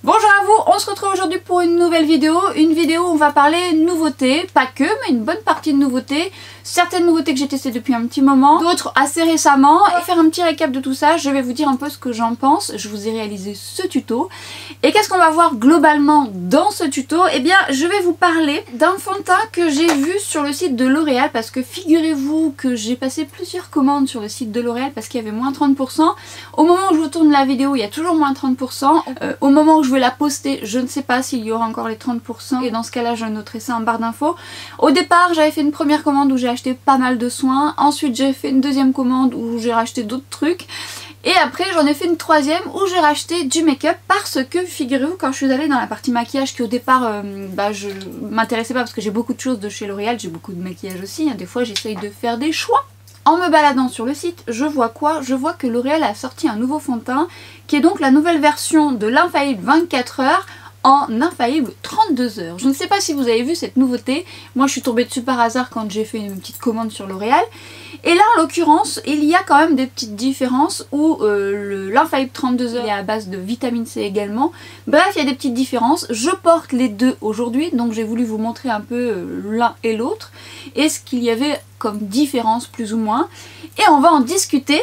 Bonjour à vous, on se retrouve aujourd'hui pour une nouvelle vidéo où on va parler nouveautés, pas que, mais une bonne partie de nouveautés, certaines nouveautés que j'ai testées depuis un petit moment, d'autres assez récemment, et faire un petit récap de tout ça, je vais vous dire un peu ce que j'en pense, je vous ai réalisé ce tuto, et qu'est-ce qu'on va voir globalement dans ce tuto? Eh bien, je vais vous parler d'un fond de teint que j'ai vu sur le site de L'Oréal, parce que figurez-vous que j'ai passé plusieurs commandes sur le site de L'Oréal parce qu'il y avait moins 30%, au moment où je vous tourne la vidéo, il y a toujours moins 30%, au moment où je vais la poster, je ne sais pas s'il y aura encore les 30% et dans ce cas là je noterai ça en barre d'infos. Au départ j'avais fait une première commande où j'ai acheté pas mal de soins, ensuite j'ai fait une deuxième commande où j'ai racheté d'autres trucs et après j'en ai fait une troisième où j'ai racheté du make-up parce que figurez-vous quand je suis allée dans la partie maquillage qui au départ je m'intéressais pas parce que j'ai beaucoup de choses de chez L'Oréal, j'ai beaucoup de maquillage aussi, hein, des fois j'essaye de faire des choix. En me baladant sur le site, je vois quoi? Je vois que L'Oréal a sorti un nouveau fond de teint qui est donc la nouvelle version de l'Infaillible 24 heures en Infaillible 32 heures. Je ne sais pas si vous avez vu cette nouveauté, moi je suis tombée dessus par hasard quand j'ai fait une petite commande sur L'Oréal. Et là en l'occurrence, il y a quand même des petites différences où l'Infaillible 32 heures est à base de vitamine C également. Bref, il y a des petites différences. Je porte les deux aujourd'hui, donc j'ai voulu vous montrer un peu l'un et l'autre et ce qu'il y avait comme différence plus ou moins. Et on va en discuter.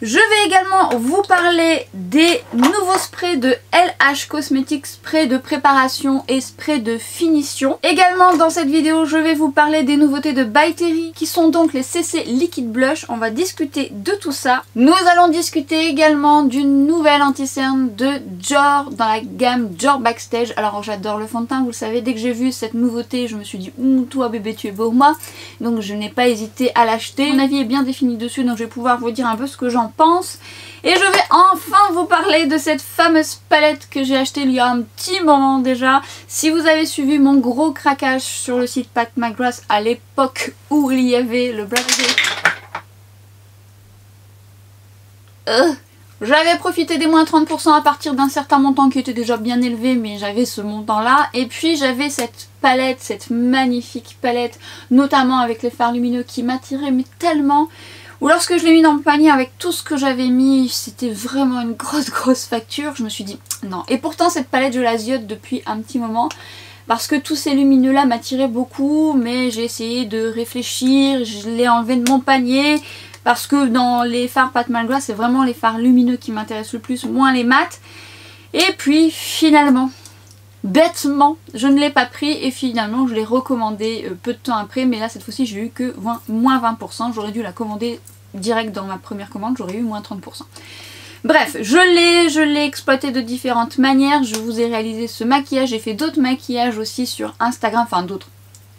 Je vais également vous parler des nouveaux sprays de LH Cosmetics, spray de préparation et spray de finition. Également dans cette vidéo je vais vous parler des nouveautés de By Terry qui sont donc les CC Liquid Blush. On va discuter de tout ça. Nous allons discuter également d'une nouvelle anti-cerne de Dior dans la gamme Dior Backstage. Alors j'adore le fond de teint, vous le savez, dès que j'ai vu cette nouveauté je me suis dit toi bébé tu es pour moi, donc je n'ai pas hésité à l'acheter. Mon avis est bien défini dessus donc je vais pouvoir vous dire un peu ce que j'en pense. Et je vais enfin vous parler de cette fameuse palette que j'ai achetée il y a un petit moment déjà. Si vous avez suivi mon gros craquage sur le site Pat McGrath à l'époque où il y avait le Black j'avais profité des moins 30% à partir d'un certain montant qui était déjà bien élevé, mais j'avais ce montant là. Et puis j'avais cette palette, cette magnifique palette, notamment avec les fards lumineux qui m'attiraient mais tellement. Ou lorsque je l'ai mis dans le panier avec tout ce que j'avais mis, c'était vraiment une grosse facture. Je me suis dit non. Et pourtant cette palette je la ziote depuis un petit moment. Parce que tous ces lumineux là m'attiraient beaucoup. Mais j'ai essayé de réfléchir, je l'ai enlevé de mon panier. Parce que dans les fards Pat McGrath c'est vraiment les fards lumineux qui m'intéressent le plus, moins les mats. Et puis finalement, bêtement, je ne l'ai pas pris et finalement je l'ai recommandé peu de temps après, mais là cette fois-ci j'ai eu que moins 20%, j'aurais dû la commander direct dans ma première commande, j'aurais eu moins 30%. Bref, je l'ai exploité de différentes manières, je vous ai réalisé ce maquillage, j'ai fait d'autres maquillages aussi sur Instagram, enfin d'autres.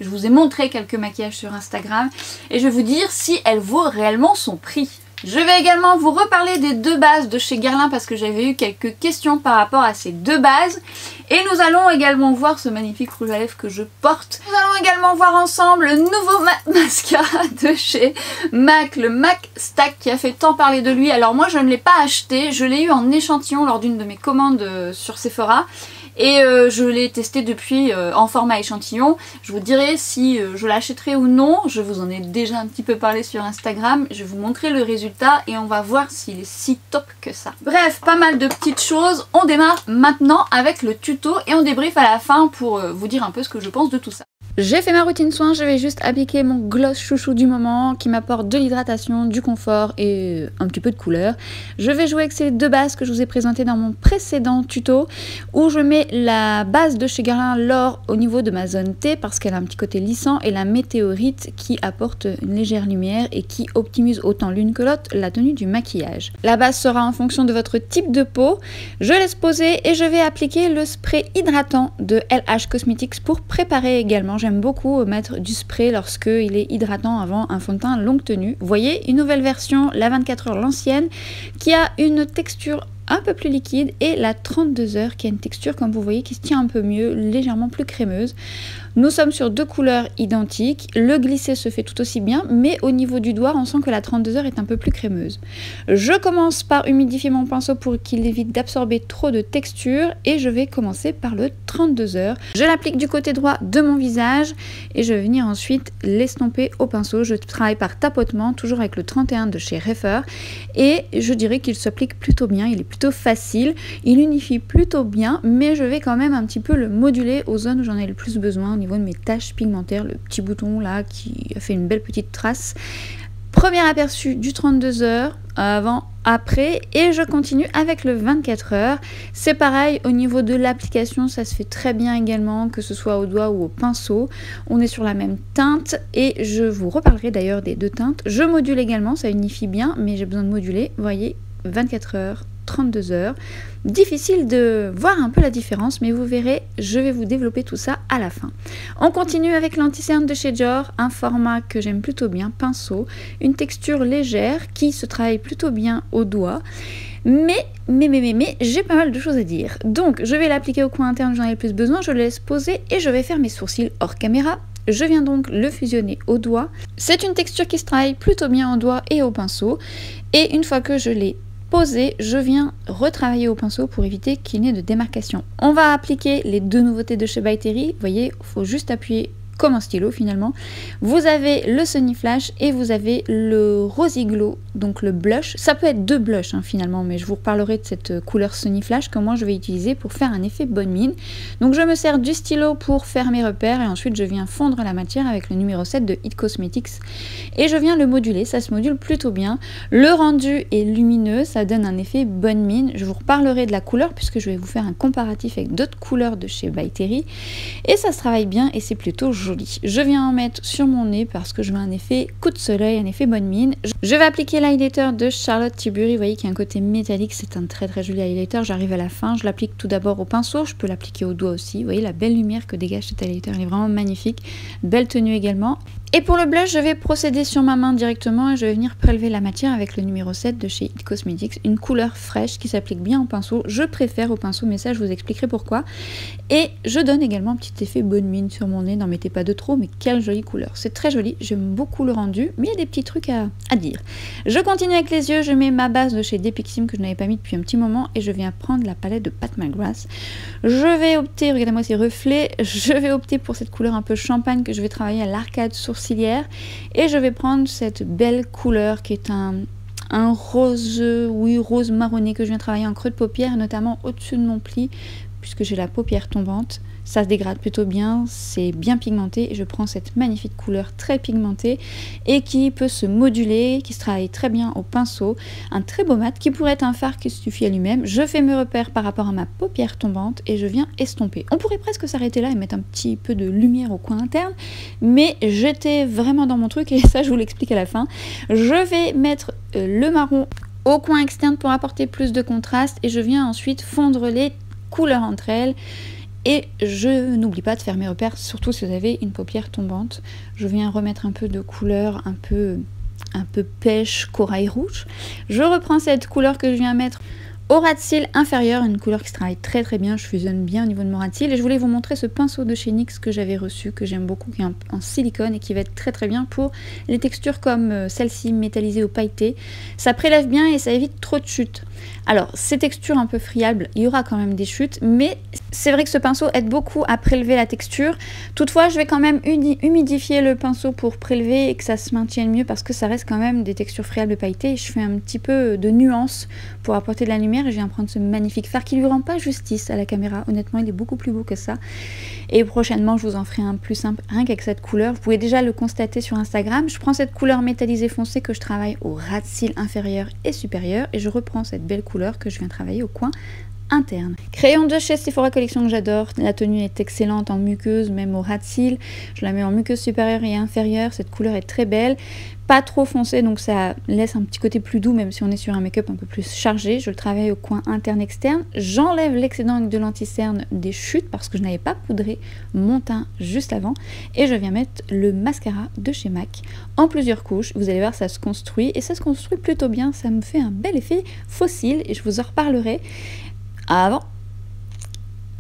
Je vous ai montré quelques maquillages sur Instagram et je vais vous dire si elle vaut réellement son prix. Je vais également vous reparler des deux bases de chez Guerlain parce que j'avais eu quelques questions par rapport à ces deux bases. Et nous allons également voir ce magnifique rouge à lèvres que je porte. Nous allons également voir ensemble le nouveau mascara de chez MAC, le MAC Stack qui a fait tant parler de lui. Alors moi je ne l'ai pas acheté, je l'ai eu en échantillon lors d'une de mes commandes sur Sephora. Et je l'ai testé depuis en format échantillon. Je vous dirai si je l'achèterai ou non. Je vous en ai déjà un petit peu parlé sur Instagram. Je vais vous montrer le résultat et on va voir s'il est si top que ça. Bref, pas mal de petites choses. On démarre maintenant avec le tuto et on débriefe à la fin pour vous dire un peu ce que je pense de tout ça. J'ai fait ma routine soin, je vais juste appliquer mon gloss chouchou du moment qui m'apporte de l'hydratation, du confort et un petit peu de couleur. Je vais jouer avec ces deux bases que je vous ai présentées dans mon précédent tuto où je mets la base de chez Guerlain l'or au niveau de ma zone T parce qu'elle a un petit côté lissant et la météorite qui apporte une légère lumière et qui optimise autant l'une que l'autre la tenue du maquillage. La base sera en fonction de votre type de peau. Je laisse poser et je vais appliquer le spray hydratant de LH Cosmetics pour préparer également. J'aime beaucoup mettre du spray lorsqu'il est hydratant avant un fond de teint longue tenue. Vous voyez, une nouvelle version, la 24 heures l'ancienne, qui a une texture un peu plus liquide et la 32 heures qui a une texture comme vous voyez qui se tient un peu mieux, légèrement plus crémeuse. Nous sommes sur deux couleurs identiques, le glisser se fait tout aussi bien mais au niveau du doigt on sent que la 32 heures est un peu plus crémeuse. Je commence par humidifier mon pinceau pour qu'il évite d'absorber trop de texture et je vais commencer par le 32 heures. Je l'applique du côté droit de mon visage et je vais venir ensuite l'estomper au pinceau. Je travaille par tapotement toujours avec le 31 de chez Refer et je dirais qu'il s'applique plutôt bien, il est plutôt plutôt facile, il unifie plutôt bien, mais je vais quand même un petit peu le moduler aux zones où j'en ai le plus besoin au niveau de mes taches pigmentaires, le petit bouton là qui a fait une belle petite trace. Premier aperçu du 32 heures, avant, après, et je continue avec le 24 heures. C'est pareil, au niveau de l'application, ça se fait très bien également, que ce soit au doigt ou au pinceau. On est sur la même teinte, et je vous reparlerai d'ailleurs des deux teintes. Je module également, ça unifie bien, mais j'ai besoin de moduler, vous voyez, 24 heures, 32 heures. Difficile de voir un peu la différence, mais vous verrez, je vais vous développer tout ça à la fin. On continue avec l'anti-cerne de chez Dior, un format que j'aime plutôt bien, pinceau, une texture légère qui se travaille plutôt bien au doigt. Mais j'ai pas mal de choses à dire. Donc, je vais l'appliquer au coin interne où j'en ai le plus besoin, je le laisse poser et je vais faire mes sourcils hors caméra. Je viens donc le fusionner au doigt. C'est une texture qui se travaille plutôt bien au doigt et au pinceau. Et une fois que je l'ai posé, je viens retravailler au pinceau pour éviter qu'il n'y ait de démarcation. On va appliquer les deux nouveautés de chez By Terry. Vous voyez, il faut juste appuyer comme un stylo finalement. Vous avez le Sunny Flash et vous avez le Rosy Glow, donc le blush. Ça peut être deux blushs finalement, mais je vous reparlerai de cette couleur Sunny Flash que moi je vais utiliser pour faire un effet bonne mine. Donc je me sers du stylo pour faire mes repères et ensuite je viens fondre la matière avec le numéro 7 de It Cosmetics et je viens le moduler, ça se module plutôt bien. Le rendu est lumineux, ça donne un effet bonne mine. Je vous reparlerai de la couleur puisque je vais vous faire un comparatif avec d'autres couleurs de chez By Terry et ça se travaille bien et c'est plutôt joli. Je viens en mettre sur mon nez parce que je veux un effet coup de soleil, un effet bonne mine. Je vais appliquer l'highlighter de Charlotte Tilbury, vous voyez qu'il y a un côté métallique, c'est un très joli highlighter. J'arrive à la fin, je l'applique tout d'abord au pinceau, je peux l'appliquer au doigt aussi. Vous voyez la belle lumière que dégage cet highlighter, il est vraiment magnifique. Belle tenue également. Et pour le blush, je vais procéder sur ma main directement et je vais venir prélever la matière avec le numéro 7 de chez It Cosmetics, une couleur fraîche qui s'applique bien au pinceau. Je préfère au pinceau, mais ça je vous expliquerai pourquoi. Et je donne également un petit effet bonne mine sur mon nez, n'en mettez pas de trop, mais quelle jolie couleur. C'est très joli, j'aime beaucoup le rendu, mais il y a des petits trucs à dire. Je continue avec les yeux, je mets ma base de chez Depixim que je n'avais pas mis depuis un petit moment et je viens prendre la palette de Pat McGrath. Je vais opter, regardez-moi ces reflets, je vais opter pour cette couleur un peu champagne que je vais travailler à l'arcade sourcilière et je vais prendre cette belle couleur qui est un rose, oui, rose marronné que je viens travailler en creux de paupière, notamment au-dessus de mon pli puisque j'ai la paupière tombante. Ça se dégrade plutôt bien, c'est bien pigmenté et je prends cette magnifique couleur très pigmentée et qui peut se moduler, qui se travaille très bien au pinceau. Un très beau mat qui pourrait être un fard qui suffit à lui-même. Je fais mes repères par rapport à ma paupière tombante et je viens estomper. On pourrait presque s'arrêter là et mettre un petit peu de lumière au coin interne, mais j'étais vraiment dans mon truc et ça je vous l'explique à la fin. Je vais mettre le marron au coin externe pour apporter plus de contraste et je viens ensuite fondre les couleurs entre elles. Et je n'oublie pas de faire mes repères, surtout si vous avez une paupière tombante. Je viens remettre un peu de couleur, un peu pêche, corail rouge. Je reprends cette couleur que je viens mettre au ras de cils inférieur, une couleur qui se travaille très bien, je fusionne bien au niveau de mon ras de cils. Et je voulais vous montrer ce pinceau de chez NYX que j'avais reçu, que j'aime beaucoup, qui est en silicone et qui va être très bien pour les textures comme celle-ci, métallisée ou pailletée. Ça prélève bien et ça évite trop de chutes. Alors, ces textures un peu friables, il y aura quand même des chutes, mais c'est vrai que ce pinceau aide beaucoup à prélever la texture. Toutefois, je vais quand même humidifier le pinceau pour prélever et que ça se maintienne mieux parce que ça reste quand même des textures friables pailletées. Et je fais un petit peu de nuance pour apporter de la lumière et je viens prendre ce magnifique fard qui lui rend pas justice à la caméra. Honnêtement, il est beaucoup plus beau que ça. Et prochainement, je vous en ferai un plus simple, rien qu'avec cette couleur. Vous pouvez déjà le constater sur Instagram. Je prends cette couleur métallisée foncée que je travaille au ras de cils inférieur et supérieur et je reprends cette belle couleur que je viens travailler au coin interne. Crayon de chez Sephora Collection que j'adore, la tenue est excellente en muqueuse, même au ras de cils, je la mets en muqueuse supérieure et inférieure, cette couleur est très belle, pas trop foncée donc ça laisse un petit côté plus doux même si on est sur un make-up un peu plus chargé. Je le travaille au coin interne externe, j'enlève l'excédent avec de l'anti-cerne des chutes parce que je n'avais pas poudré mon teint juste avant et je viens mettre le mascara de chez MAC en plusieurs couches. Vous allez voir, ça se construit et ça se construit plutôt bien, ça me fait un bel effet fossile et je vous en reparlerai. Avant,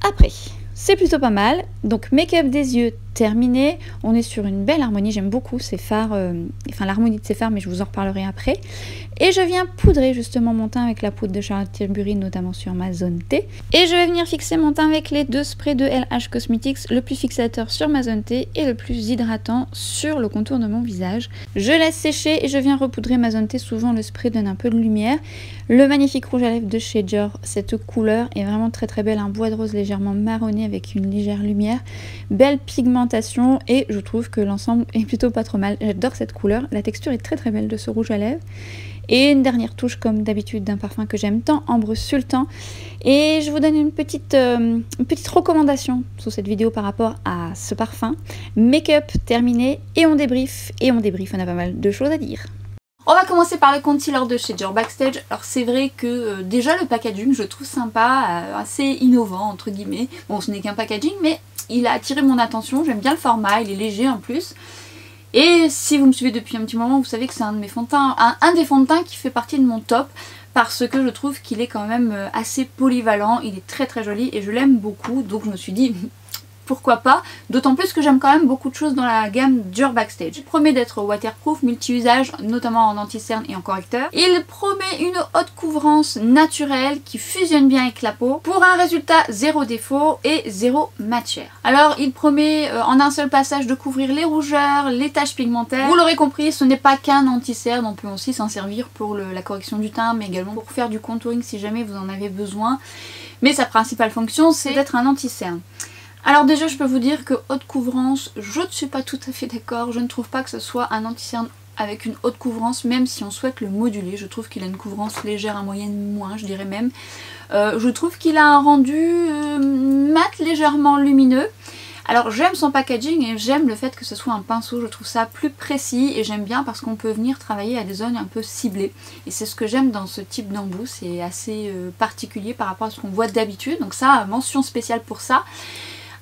après, c'est plutôt pas mal. Donc make-up des yeux terminé. On est sur une belle harmonie, j'aime beaucoup ces fards, enfin l'harmonie de ces fards, mais je vous en reparlerai après. Et je viens poudrer justement mon teint avec la poudre de Charlotte Tilbury, notamment sur ma zone T. Et je vais venir fixer mon teint avec les deux sprays de LH Cosmetics, le plus fixateur sur ma zone T et le plus hydratant sur le contour de mon visage. Je laisse sécher et je viens repoudrer ma zone T, souvent le spray donne un peu de lumière. Le magnifique rouge à lèvres de chez Dior, cette couleur est vraiment très très belle, un bois de rose légèrement marronné avec une légère lumière, belle pigmentation et je trouve que l'ensemble est plutôt pas trop mal. J'adore cette couleur, la texture est très très belle de ce rouge à lèvres. Et une dernière touche comme d'habitude d'un parfum que j'aime tant, Ambre Sultan. Et je vous donne une petite recommandation sous cette vidéo par rapport à ce parfum. Make-up terminé et on débrief, on a pas mal de choses à dire. On va commencer par le concealer de chez Dior Backstage. Alors c'est vrai que déjà le packaging je trouve sympa, assez innovant entre guillemets. Bon, ce n'est qu'un packaging mais il a attiré mon attention, j'aime bien le format, il est léger en plus. Et si vous me suivez depuis un petit moment, vous savez que c'est un de mes fonds de teint, un des fonds de teint qui fait partie de mon top parce que je trouve qu'il est quand même assez polyvalent, il est très très joli et je l'aime beaucoup, donc je me suis dit pourquoi pas, d'autant plus que j'aime quand même beaucoup de choses dans la gamme Dior Backstage. Il promet d'être waterproof, multi-usage, notamment en anti-cerne et en correcteur. Il promet une haute couvrance naturelle qui fusionne bien avec la peau pour un résultat zéro défaut et zéro matière. Alors il promet en un seul passage de couvrir les rougeurs, les taches pigmentaires. Vous l'aurez compris, ce n'est pas qu'un anti-cerne, on peut aussi s'en servir pour la correction du teint mais également pour faire du contouring si jamais vous en avez besoin. Mais sa principale fonction c'est d'être un anti-cerne. Alors déjà je peux vous dire que haute couvrance, je ne suis pas tout à fait d'accord, je ne trouve pas que ce soit un anti-cerne avec une haute couvrance, même si on souhaite le moduler, je trouve qu'il a une couvrance légère à moyenne moins, je dirais même. Je trouve qu'il a un rendu mat légèrement lumineux. Alors j'aime son packaging et j'aime le fait que ce soit un pinceau, je trouve ça plus précis et j'aime bien parce qu'on peut venir travailler à des zones un peu ciblées. Et c'est ce que j'aime dans ce type d'embout, c'est assez particulier par rapport à ce qu'on voit d'habitude, donc ça, mention spéciale pour ça.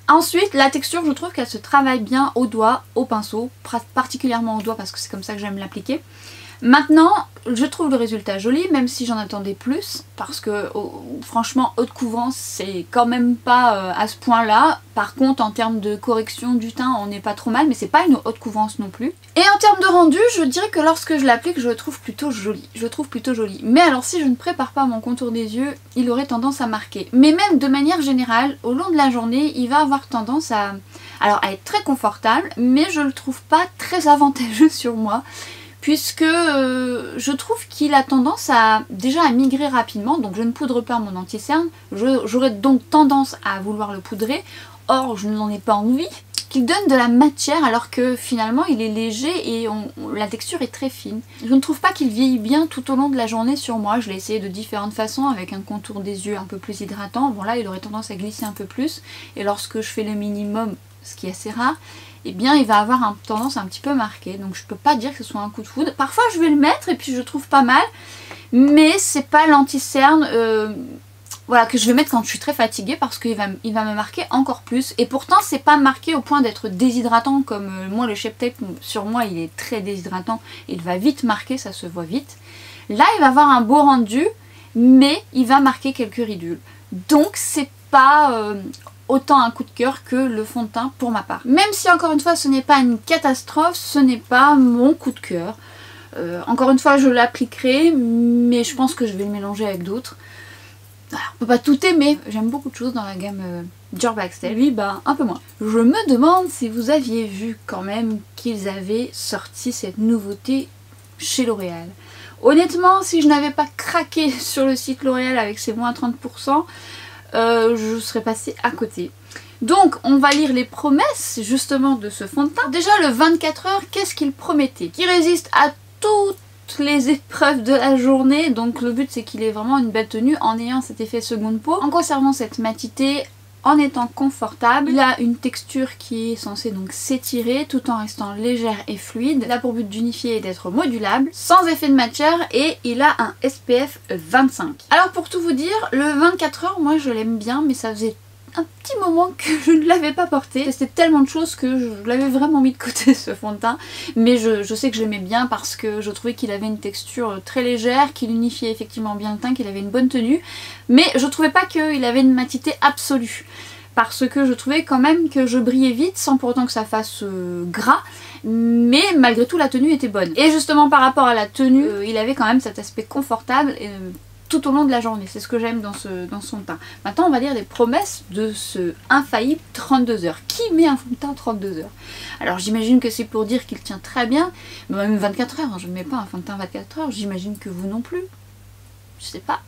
Ensuite, la texture, je trouve qu'elle se travaille bien au doigt, au pinceau, particulièrement au doigt parce que c'est comme ça que j'aime l'appliquer. Maintenant, je trouve le résultat joli, même si j'en attendais plus, parce que franchement, haute couvrance, c'est quand même pas à ce point-là. Par contre, en termes de correction du teint, on n'est pas trop mal, mais c'est pas une haute couvrance non plus. Et en termes de rendu, je dirais que lorsque je l'applique, je le trouve plutôt joli. Je le trouve plutôt joli. Mais alors, si je ne prépare pas mon contour des yeux, il aurait tendance à marquer. Mais même de manière générale, au long de la journée, il va avoir tendance à être très confortable, mais je le trouve pas très avantageux sur moi. Puisque je trouve qu'il a tendance déjà à migrer rapidement, donc je ne poudre pas mon anti-cerne, j'aurais donc tendance à vouloir le poudrer, or je n'en ai pas envie, qu'il donne de la matière alors que finalement il est léger et la texture est très fine. Je ne trouve pas qu'il vieillit bien tout au long de la journée sur moi, je l'ai essayé de différentes façons avec un contour des yeux un peu plus hydratant, bon là il aurait tendance à glisser un peu plus, et lorsque je fais le minimum, ce qui est assez rare, eh bien il va avoir tendance à un petit peu marquer, donc je peux pas dire que ce soit un coup de foudre. Parfois je vais le mettre et puis je trouve pas mal, mais c'est pas l'anti-cerne voilà, que je vais mettre quand je suis très fatiguée parce qu'il va me marquer encore plus. Et pourtant c'est pas marqué au point d'être déshydratant comme moi le Shape Tape sur moi il est très déshydratant, il va vite marquer, ça se voit vite. Là il va avoir un beau rendu mais il va marquer quelques ridules, donc c'est pas autant un coup de cœur que le fond de teint pour ma part. Même si encore une fois ce n'est pas une catastrophe, ce n'est pas mon coup de cœur. Encore une fois je l'appliquerai mais je pense que je vais le mélanger avec d'autres. Alors, on peut pas tout aimer, j'aime beaucoup de choses dans la gamme Dior Backstage, lui bah un peu moins. Je me demande si vous aviez vu quand même qu'ils avaient sorti cette nouveauté chez L'Oréal. Honnêtement si je n'avais pas craqué sur le site L'Oréal avec ses moins 30%, je serais passée à côté. Donc on va lire les promesses justement de ce fond de teint. Déjà le 24 heures, qu'est-ce qu'il promettait? Qu'il résiste à toutes les épreuves de la journée, donc le but c'est qu'il ait vraiment une belle tenue en ayant cet effet seconde peau, en conservant cette matité, en étant confortable. Il a une texture qui est censée donc s'étirer tout en restant légère et fluide. Il a pour but d'unifier et d'être modulable, sans effet de matière, et il a un SPF 25. Alors pour tout vous dire, le 24 heures, moi je l'aime bien, mais ça faisait un petit moment que je ne l'avais pas porté. C'était tellement de choses que je l'avais vraiment mis de côté ce fond de teint. Mais je sais que je l'aimais bien parce que je trouvais qu'il avait une texture très légère, qu'il unifiait effectivement bien le teint, qu'il avait une bonne tenue. Mais je trouvais pas qu'il avait une matité absolue. parce que je trouvais quand même que je brillais vite sans pour autant que ça fasse gras, mais malgré tout la tenue était bonne. Et justement par rapport à la tenue, il avait quand même cet aspect confortable tout au long de la journée, c'est ce que j'aime dans son teint. Maintenant on va lire les promesses de ce infaillible 32 heures. Qui met un fond de teint 32 heures? Alors j'imagine que c'est pour dire qu'il tient très bien, mais même 24 heures, hein, je ne mets pas un fond de teint 24 heures, j'imagine que vous non plus. Je sais pas.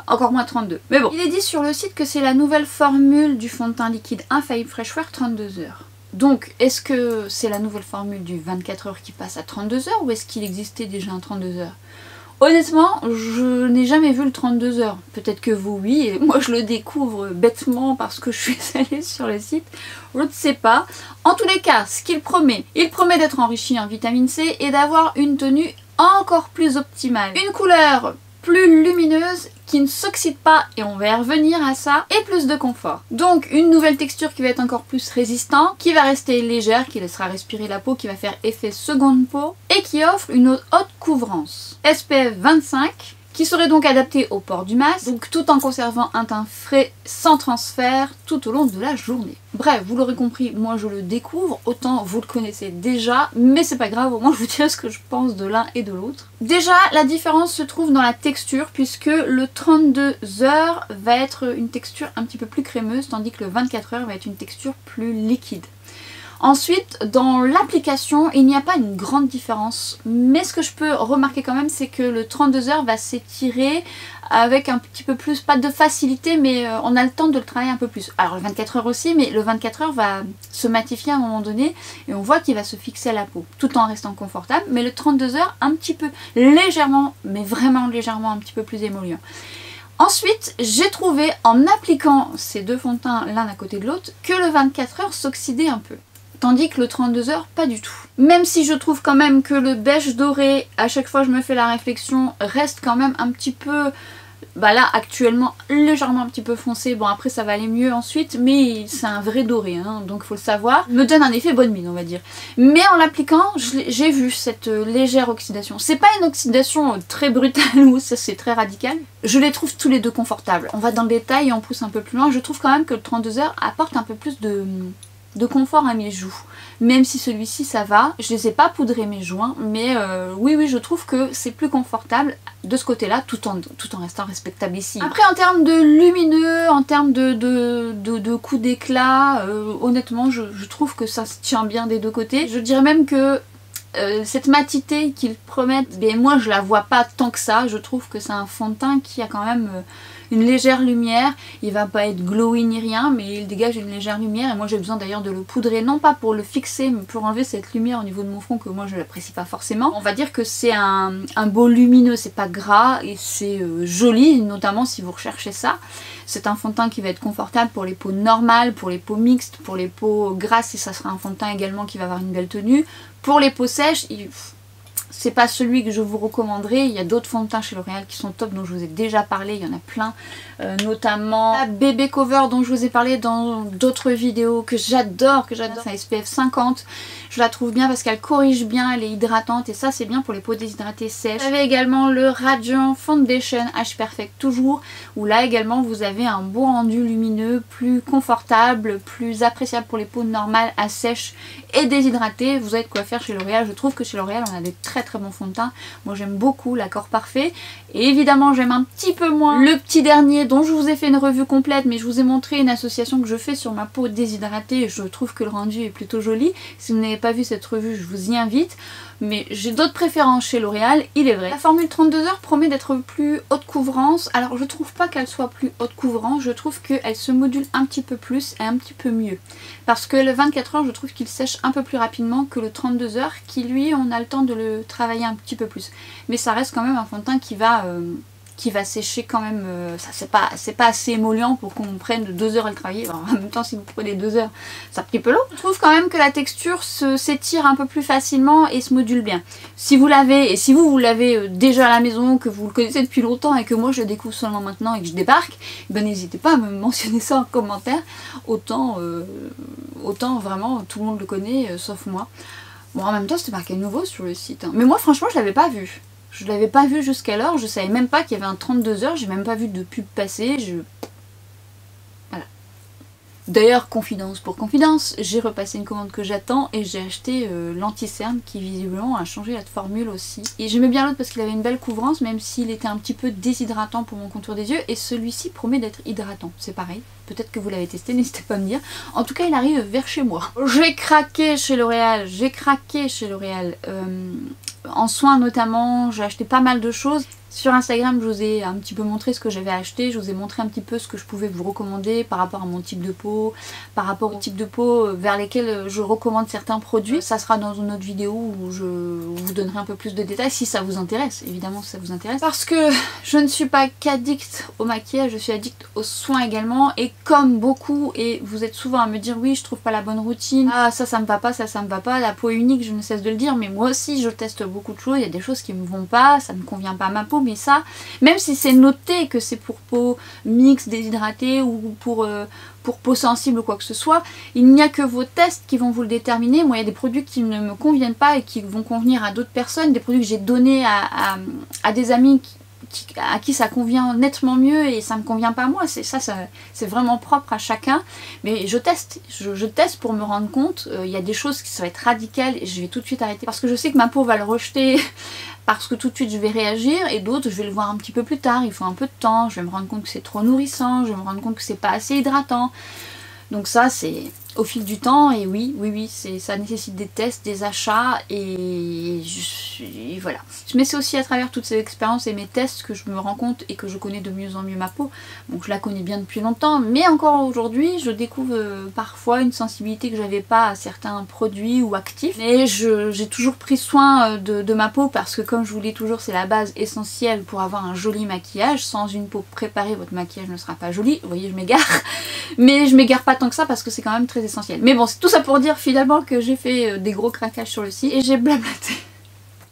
Encore moins 32. Mais bon. Il est dit sur le site que c'est la nouvelle formule du fond de teint liquide infaillible Freshwear 32 heures. Donc, est-ce que c'est la nouvelle formule du 24 heures qui passe à 32 heures ou est-ce qu'il existait déjà un 32 heures? Honnêtement, je n'ai jamais vu le 32 heures. Peut-être que vous, oui, et moi je le découvre bêtement parce que je suis allée sur le site. Je ne sais pas. En tous les cas, ce qu'il promet, il promet d'être enrichi en vitamine C et d'avoir une tenue encore plus optimale. Une couleur plus lumineuse, qui ne s'oxyde pas, et on va y revenir à ça, et plus de confort. Donc une nouvelle texture qui va être encore plus résistante, qui va rester légère, qui laissera respirer la peau, qui va faire effet seconde peau, et qui offre une haute couvrance. SPF 25, qui serait donc adapté au port du masque, donc tout en conservant un teint frais sans transfert tout au long de la journée. Bref, vous l'aurez compris, moi je le découvre, autant vous le connaissez déjà, mais c'est pas grave, au moins je vous dirai ce que je pense de l'un et de l'autre. Déjà, la différence se trouve dans la texture, puisque le 32 heures va être une texture un petit peu plus crémeuse, tandis que le 24 heures va être une texture plus liquide. Ensuite, dans l'application, il n'y a pas une grande différence, mais ce que je peux remarquer quand même, c'est que le 32 heures va s'étirer avec un petit peu plus, pas de facilité, mais on a le temps de le travailler un peu plus. Alors le 24 heures aussi, mais le 24 heures va se matifier à un moment donné, et on voit qu'il va se fixer à la peau, tout en restant confortable, mais le 32 heures, un petit peu, légèrement, mais vraiment légèrement, un petit peu plus émollient. Ensuite, j'ai trouvé, en appliquant ces deux fonds de teint l'un à côté de l'autre, que le 24 heures s'oxydait un peu. Tandis que le 32 heures, pas du tout. Même si je trouve quand même que le beige doré, à chaque fois je me fais la réflexion, reste quand même un petit peu... Bah là, actuellement, légèrement un petit peu foncé. Bon, après ça va aller mieux ensuite, mais c'est un vrai doré, hein, donc faut le savoir. Me donne un effet bonne mine, on va dire. Mais en l'appliquant, j'ai vu cette légère oxydation. C'est pas une oxydation très brutale ou ça c'est très radical. Je les trouve tous les deux confortables. On va dans le détail et on pousse un peu plus loin. Je trouve quand même que le 32 heures apporte un peu plus de confort à mes joues, même si celui-ci ça va. Je les ai pas poudrés mes joints, mais oui je trouve que c'est plus confortable de ce côté là, tout en restant respectable ici. Après en termes de lumineux, en termes de coups d'éclat, honnêtement je trouve que ça se tient bien des deux côtés. Je dirais même que cette matité qu'ils promettent, ben moi je la vois pas tant que ça. Je trouve que c'est un fond de teint qui a quand même une légère lumière. Il va pas être glowy ni rien, mais il dégage une légère lumière, et moi j'ai besoin d'ailleurs de le poudrer, non pas pour le fixer, mais pour enlever cette lumière au niveau de mon front que moi je l'apprécie pas forcément. On va dire que c'est un beau lumineux, c'est pas gras et c'est joli, notamment si vous recherchez ça. C'est un fond de teint qui va être confortable pour les peaux normales, pour les peaux mixtes, pour les peaux grasses, et ça sera un fond de teint également qui va avoir une belle tenue. Pour les peaux sèches, c'est pas celui que je vous recommanderais. Il y a d'autres fonds de teint chez L'Oréal qui sont top, dont je vous ai déjà parlé, il y en a plein, notamment la Bébé Cover dont je vous ai parlé dans d'autres vidéos, que j'adore, c'est un SPF 50. Je la trouve bien parce qu'elle corrige bien, elle est hydratante, et ça c'est bien pour les peaux déshydratées sèches. Vous avez également le Radiant Foundation H Perfect toujours, où là également vous avez un beau rendu lumineux, plus confortable, plus appréciable pour les peaux normales à sèches et déshydratées. Vous avez de quoi faire chez L'Oréal. Je trouve que chez L'Oréal on a des très bons fonds de teint. Moi j'aime beaucoup l'accord parfait, et évidemment j'aime un petit peu moins le petit dernier dont je vous ai fait une revue complète, mais je vous ai montré une association que je fais sur ma peau déshydratée, et je trouve que le rendu est plutôt joli. Si vous n'avez pas vu cette revue, je vous y invite. Mais j'ai d'autres préférences chez L'Oréal, il est vrai. La formule 32 heures promet d'être plus haute couvrance. Alors je trouve pas qu'elle soit plus haute couvrance, je trouve qu'elle se module un petit peu plus et un petit peu mieux. Parce que le 24 heures, je trouve qu'il sèche un peu plus rapidement que le 32 heures, qui lui, on a le temps de le travailler un petit peu plus. Mais ça reste quand même un fond de teint qui va sécher quand même, c'est pas assez émollient pour qu'on prenne 2 heures à le travailler. Alors, en même temps, si vous prenez 2 heures, c'est un petit peu long. Je trouve quand même que la texture s'étire un peu plus facilement et se module bien. Si vous l'avez, et si vous l'avez déjà à la maison, que vous le connaissez depuis longtemps et que moi je le découvre seulement maintenant et que je débarque, ben n'hésitez pas à me mentionner ça en commentaire. Autant vraiment tout le monde le connaît, sauf moi. Bon, en même temps c'était marqué nouveau sur le site, hein. Mais moi franchement je l'avais pas vu. Je l'avais pas vu jusqu'alors, je savais même pas qu'il y avait un 32 heures, j'ai même pas vu de pub passer, voilà. D'ailleurs, confidence pour confidence, j'ai repassé une commande que j'attends et j'ai acheté l'anti-cerne qui visiblement a changé la formule aussi. Et j'aimais bien l'autre parce qu'il avait une belle couvrance même s'il était un petit peu déshydratant pour mon contour des yeux, et celui-ci promet d'être hydratant, c'est pareil. Peut-être que vous l'avez testé, n'hésitez pas à me dire. En tout cas, il arrive vers chez moi. J'ai craqué chez L'Oréal, en soins notamment, j'ai acheté pas mal de choses. Sur Instagram, je vous ai un petit peu montré ce que j'avais acheté, je vous ai montré un petit peu ce que je pouvais vous recommander par rapport à mon type de peau, par rapport au type de peau vers lesquels je recommande certains produits. Ça sera dans une autre vidéo où je vous donnerai un peu plus de détails si ça vous intéresse, évidemment si ça vous intéresse. Parce que je ne suis pas qu'addict au maquillage, je suis addict aux soins également, et comme beaucoup, et vous êtes souvent à me dire oui je trouve pas la bonne routine, ah ça me va pas, ça me va pas, la peau est unique, je ne cesse de le dire, mais moi aussi je teste beaucoup de choses, il y a des choses qui me vont pas, ça ne convient pas à ma peau, mais ça, même si c'est noté que c'est pour peau mixte, déshydratée ou pour peau sensible ou quoi que ce soit, il n'y a que vos tests qui vont vous le déterminer. Moi il y a des produits qui ne me conviennent pas et qui vont convenir à d'autres personnes, des produits que j'ai donnés à des amis à qui ça convient nettement mieux et ça me convient pas à moi, c'est vraiment propre à chacun, mais je teste, je teste pour me rendre compte. Il y a des choses qui ça va être radicales et je vais tout de suite arrêter parce que je sais que ma peau va le rejeter parce que tout de suite je vais réagir, et d'autres je vais le voir un petit peu plus tard, il faut un peu de temps, je vais me rendre compte que c'est trop nourrissant, je vais me rendre compte que c'est pas assez hydratant. Donc ça c'est au fil du temps, et oui, ça nécessite des tests, des achats, et voilà. Mais c'est aussi à travers toutes ces expériences et mes tests que je me rends compte et que je connais de mieux en mieux ma peau. Donc je la connais bien depuis longtemps, mais encore aujourd'hui je découvre parfois une sensibilité que j'avais pas à certains produits ou actifs. Et j'ai toujours pris soin de ma peau parce que, comme je vous dis toujours, c'est la base essentielle pour avoir un joli maquillage. Sans une peau préparée, votre maquillage ne sera pas joli. Vous voyez, je m'égare. Mais je m'égare pas tant que ça parce que c'est quand même très essentiel. Mais bon, c'est tout ça pour dire finalement que j'ai fait des gros craquages sur le site et j'ai blablaté.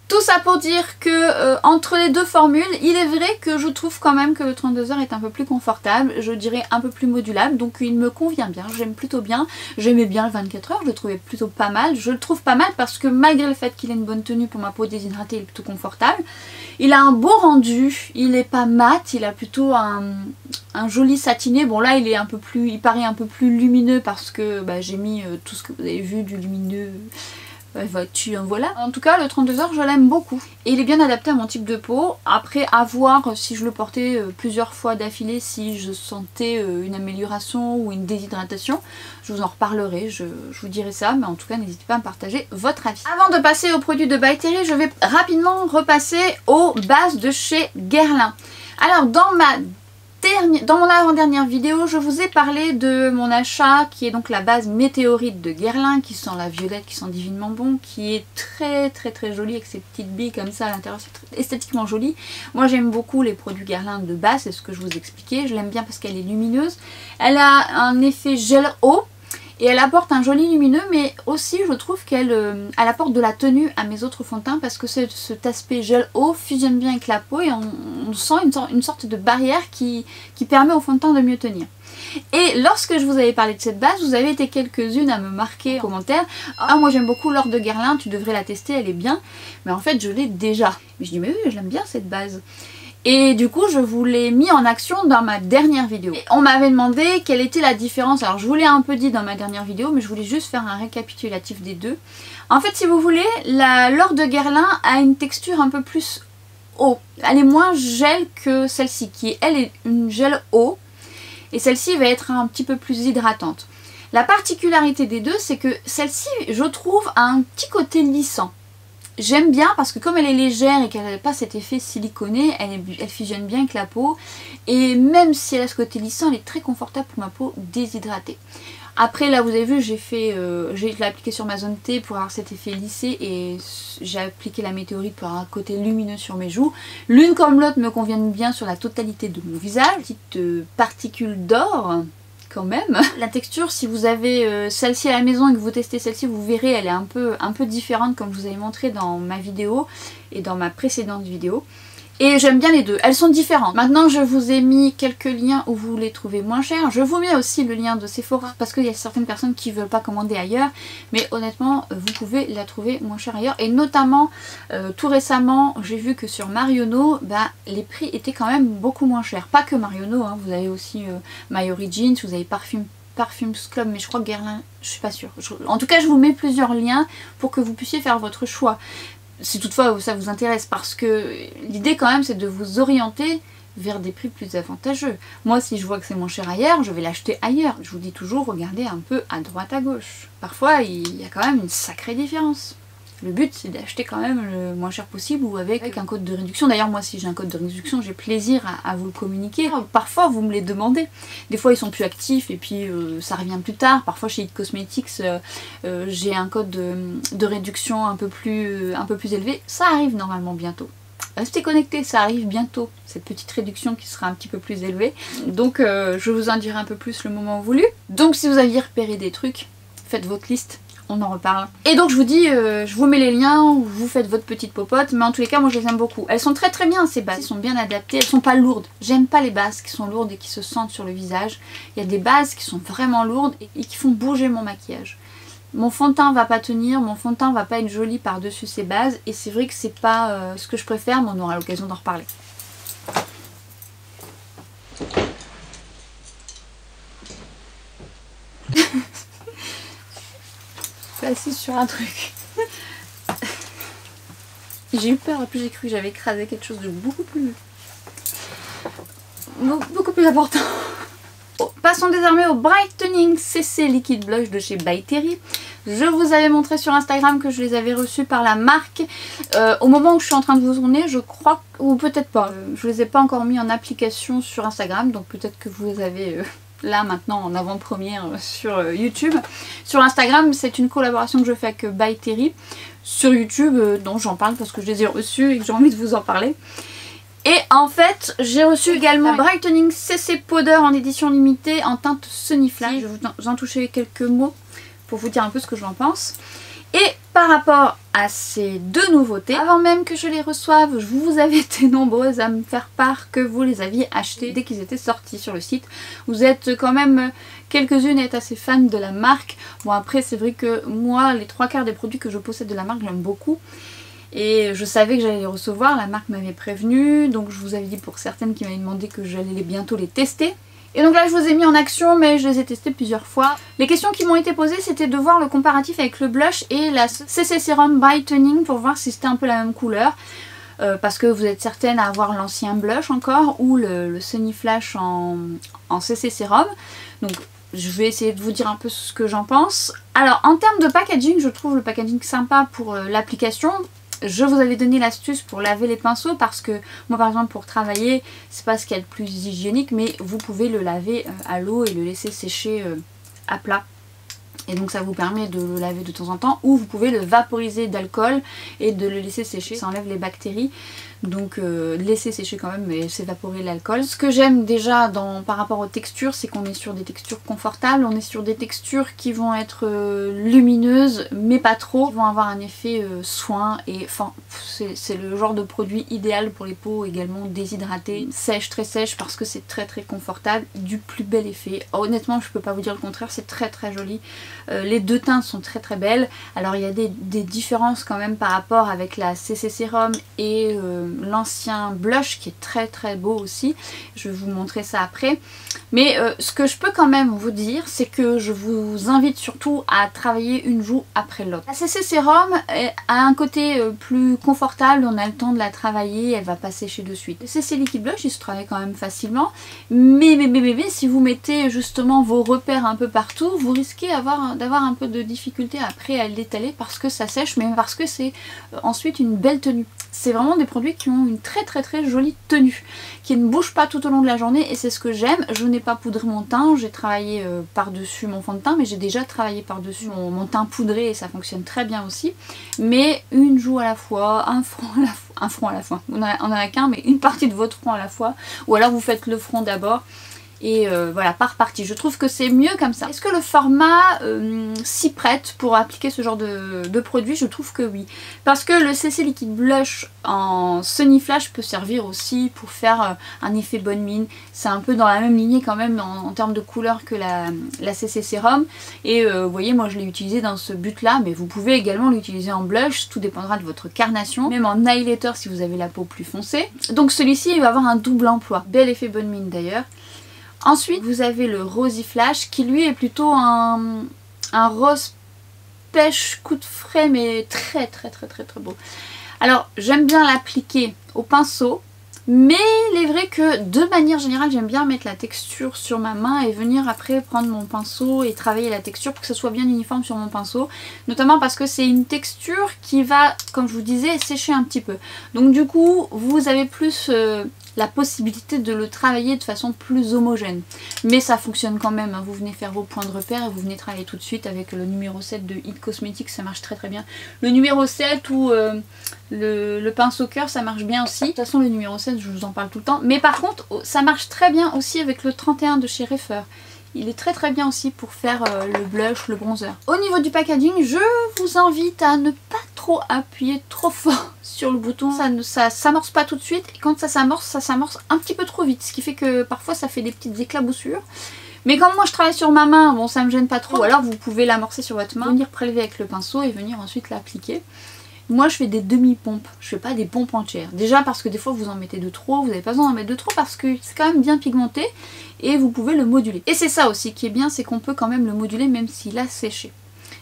Tout ça pour dire que entre les deux formules, il est vrai que je trouve quand même que le 32 heures est un peu plus confortable, je dirais un peu plus modulable, donc il me convient bien, j'aime plutôt bien. J'aimais bien le 24 heures, je le trouvais plutôt pas mal. Je le trouve pas mal parce que malgré le fait qu'il ait une bonne tenue pour ma peau déshydratée, il est plutôt confortable. Il a un beau rendu, il est pas mat, il a plutôt un joli satiné. Bon là il paraît un peu plus lumineux parce que j'ai mis tout ce que vous avez vu du lumineux. Voilà. En tout cas le 32 heures je l'aime beaucoup et il est bien adapté à mon type de peau. Après à voir si je le portais plusieurs fois d'affilée, si je sentais une amélioration ou une déshydratation, je vous en reparlerai, je vous dirai ça, mais en tout cas n'hésitez pas à me partager votre avis. Avant de passer aux produits de By Terry, je vais rapidement repasser aux bases de chez Guerlain. Alors dans mon avant-dernière vidéo, je vous ai parlé de mon achat qui est donc la base météorite de Guerlain, qui sent la violette, qui sent divinement bon, qui est très jolie avec ses petites billes comme ça à l'intérieur, c'est esthétiquement joli. Moi j'aime beaucoup les produits Guerlain de base, c'est ce que je vous expliquais, je l'aime bien parce qu'elle est lumineuse. Elle a un effet gel eau. Et elle apporte un joli lumineux, mais aussi je trouve qu'elle apporte de la tenue à mes autres fonds de teint parce que cet aspect gel eau fusionne bien avec la peau et on sent une sorte de barrière qui permet au fond de teint de mieux tenir. Et lorsque je vous avais parlé de cette base, vous avez été quelques-unes à me marquer en commentaire: ah moi j'aime beaucoup l'or de Guerlain, tu devrais la tester, elle est bien. Mais en fait je l'ai déjà. Mais je dis mais oui, je l'aime bien cette base. Et du coup je vous l'ai mis en action dans ma dernière vidéo. Et on m'avait demandé quelle était la différence. Alors je vous l'ai un peu dit dans ma dernière vidéo, mais je voulais juste faire un récapitulatif des deux. En fait si vous voulez, l'or de Guerlain a une texture un peu plus eau. Elle est moins gel que celle-ci, qui elle est une gel eau. Et celle-ci va être un petit peu plus hydratante. La particularité des deux, c'est que celle-ci, je trouve, a un petit côté lissant. J'aime bien parce que comme elle est légère et qu'elle n'a pas cet effet siliconé, elle fusionne bien avec la peau. Et même si elle a ce côté lissant, elle est très confortable pour ma peau déshydratée. Après là vous avez vu, j'ai appliqué sur ma zone T pour avoir cet effet lissé et j'ai appliqué la météorite pour avoir un côté lumineux sur mes joues. L'une comme l'autre me conviennent bien sur la totalité de mon visage. Petite particule d'or quand même. La texture, si vous avez celle-ci à la maison et que vous testez celle-ci, vous verrez, elle est un peu différente comme je vous avais montré dans ma vidéo et dans ma précédente vidéo. Et j'aime bien les deux, elles sont différentes. Maintenant je vous ai mis quelques liens où vous les trouvez moins chers. Je vous mets aussi le lien de Sephora parce qu'il y a certaines personnes qui ne veulent pas commander ailleurs. Mais honnêtement vous pouvez la trouver moins chère ailleurs. Et notamment tout récemment j'ai vu que sur Marionnaud les prix étaient quand même beaucoup moins chers. Pas que Marionnaud, hein. Vous avez aussi My Origins, vous avez Parfums Club, mais je crois que Guerlain, je suis pas sûre. En tout cas, je vous mets plusieurs liens pour que vous puissiez faire votre choix. Si toutefois ça vous intéresse, parce que l'idée quand même c'est de vous orienter vers des prix plus avantageux. Moi, si je vois que c'est moins cher ailleurs, je vais l'acheter ailleurs. Je vous dis toujours, regardez un peu à droite à gauche. Parfois, il y a quand même une sacrée différence. Le but, c'est d'acheter quand même le moins cher possible ou avec un code de réduction. D'ailleurs, moi, si j'ai un code de réduction, j'ai plaisir à vous le communiquer. Parfois, vous me les demandez. Des fois, ils sont plus actifs et puis ça revient plus tard. Parfois, chez It Cosmetics, j'ai un code de réduction un peu plus élevé. Ça arrive normalement bientôt. Restez connectés, ça arrive bientôt, cette petite réduction qui sera un petit peu plus élevée. Donc, je vous en dirai un peu plus le moment voulu. Donc, si vous aviez repéré des trucs, faites votre liste. On en reparle. Et donc je vous dis, je vous mets les liens, vous faites votre petite popote, mais en tous les cas moi je les aime beaucoup. Elles sont très bien ces bases, elles sont bien adaptées, elles sont pas lourdes. J'aime pas les bases qui sont lourdes et qui se sentent sur le visage. Il y a des bases qui sont vraiment lourdes et qui font bouger mon maquillage. Mon fond de teint va pas tenir, mon fond de teint va pas être joli par-dessus ces bases et c'est vrai que c'est pas ce que je préfère, mais on aura l'occasion d'en reparler. Assise sur un truc. J'ai eu peur, et puis j'ai cru que j'avais écrasé quelque chose de beaucoup plus important. Bon, passons désormais au Brightening CC Liquid Blush de chez By Terry. Je vous avais montré sur Instagram que je les avais reçus par la marque. Au moment où je suis en train de vous tourner, je crois, ou peut-être pas, je les ai pas encore mis en application sur Instagram, donc peut-être que vous les avez là maintenant en avant-première sur YouTube. Sur Instagram, c'est une collaboration que je fais avec By Terry. Sur YouTube, non, j'en parle parce que je les ai reçus et que j'ai envie de vous en parler. Et en fait, j'ai reçu également Brightening CC Powder en édition limitée en teinte Sunny Flash. Je vais vous en toucher quelques mots pour vous dire un peu ce que j'en pense. Et par rapport à ces deux nouveautés, avant même que je les reçoive, vous avez été nombreuses à me faire part que vous les aviez achetés dès qu'ils étaient sortis sur le site. Vous êtes quand même quelques-unes à être assez fans de la marque. Bon après c'est vrai que moi les 3/4 des produits que je possède de la marque j'aime beaucoup. Et je savais que j'allais les recevoir, la marque m'avait prévenu, donc je vous avais dit pour certaines qui m'avaient demandé que j'allais bientôt les tester. Et donc là je vous ai mis en action mais je les ai testés plusieurs fois. Les questions qui m'ont été posées c'était de voir le comparatif avec le blush et la CC Serum Brightening pour voir si c'était un peu la même couleur. Parce que vous êtes certaine à avoir l'ancien blush encore ou le Sunny Flash en CC Serum. Donc je vais essayer de vous dire un peu ce que j'en pense. Alors en termes de packaging, je trouve le packaging sympa pour l'application. Je vous avais donné l'astuce pour laver les pinceaux parce que moi par exemple pour travailler c'est pas ce qu'il y a de plus hygiénique, mais vous pouvez le laver à l'eau et le laisser sécher à plat. Et donc ça vous permet de le laver de temps en temps, ou vous pouvez le vaporiser d'alcool et de le laisser sécher, ça enlève les bactéries. Donc laisser sécher quand même et s'évaporer l'alcool. Ce que j'aime déjà par rapport aux textures, c'est qu'on est sur des textures confortables, on est sur des textures qui vont être lumineuses mais pas trop, qui vont avoir un effet soin et enfin c'est le genre de produit idéal pour les peaux également déshydratées, sèches, très sèches parce que c'est très confortable, du plus bel effet. Honnêtement je peux pas vous dire le contraire, c'est très joli. Les deux teintes sont très belles. Alors il y a des différences quand même par rapport avec la CC Serum et l'ancien blush qui est très beau aussi. Je vais vous montrer ça après. Mais ce que je peux quand même vous dire, c'est que je vous invite surtout à travailler une joue après l'autre. La CC Serum a un côté plus confortable, on a le temps de la travailler, elle va pas sécher de suite. Le CC Liquid Blush, il se travaille quand même facilement. Mais si vous mettez justement vos repères un peu partout, vous risquez d'avoir un peu de difficulté après à l'étaler parce que ça sèche, mais parce que c'est ensuite une belle tenue. C'est vraiment des produits qui ont une très jolie tenue, qui ne bougent pas tout au long de la journée et c'est ce que j'aime. Je n'ai pas poudré mon teint, j'ai travaillé par-dessus mon fond de teint, mais j'ai déjà travaillé par-dessus mon teint poudré et ça fonctionne très bien aussi. Mais une joue à la fois, un front à la fois, on en a qu'un, mais une partie de votre front à la fois, ou alors vous faites le front d'abord. Et voilà, par partie. Je trouve que c'est mieux comme ça. Est-ce que le format s'y prête pour appliquer ce genre de produit? Je trouve que oui. Parce que le CC Liquid Blush en Sunny Flash peut servir aussi pour faire un effet bonne mine. C'est un peu dans la même lignée quand même en termes de couleur que la CC Serum. Et vous voyez, moi je l'ai utilisé dans ce but-là, mais vous pouvez également l'utiliser en blush. Tout dépendra de votre carnation. Même en highlighter si vous avez la peau plus foncée. Donc celui-ci il va avoir un double emploi. Bel effet bonne mine d'ailleurs. Ensuite, vous avez le Rosy Flash qui lui est plutôt un rose pêche coup de frais, mais très beau. Alors, j'aime bien l'appliquer au pinceau. Mais il est vrai que de manière générale j'aime bien mettre la texture sur ma main et venir après prendre mon pinceau et travailler la texture pour que ce soit bien uniforme sur mon pinceau. Notamment parce que c'est une texture qui va, comme je vous disais, sécher un petit peu. Donc du coup vous avez plus la possibilité de le travailler de façon plus homogène. Mais ça fonctionne quand même, hein. Vous venez faire vos points de repère et vous venez travailler tout de suite avec le numéro 7 de It Cosmetics, ça marche très bien. Le numéro 7 ou le pinceau cœur, ça marche bien aussi. De toute façon le numéro 7 je vous en parle tout le temps. Mais par contre ça marche très bien aussi avec le 31 de chez Reifer. Il est très bien aussi pour faire le blush, le bronzer. Au niveau du packaging, je vous invite à ne pas trop appuyer trop fort sur le bouton. Ça s'amorce pas tout de suite. Et quand ça s'amorce un petit peu trop vite. Ce qui fait que parfois ça fait des petites éclaboussures. Mais comme moi je travaille sur ma main, bon ça me gêne pas trop. Ou alors vous pouvez l'amorcer sur votre main, venir prélever avec le pinceau et venir ensuite l'appliquer. Moi je fais des demi-pompes, je fais pas des pompes entières. Déjà parce que des fois vous en mettez de trop, vous n'avez pas besoin d'en mettre de trop parce que c'est quand même bien pigmenté et vous pouvez le moduler. Et c'est ça aussi qui est bien, c'est qu'on peut quand même le moduler même s'il a séché.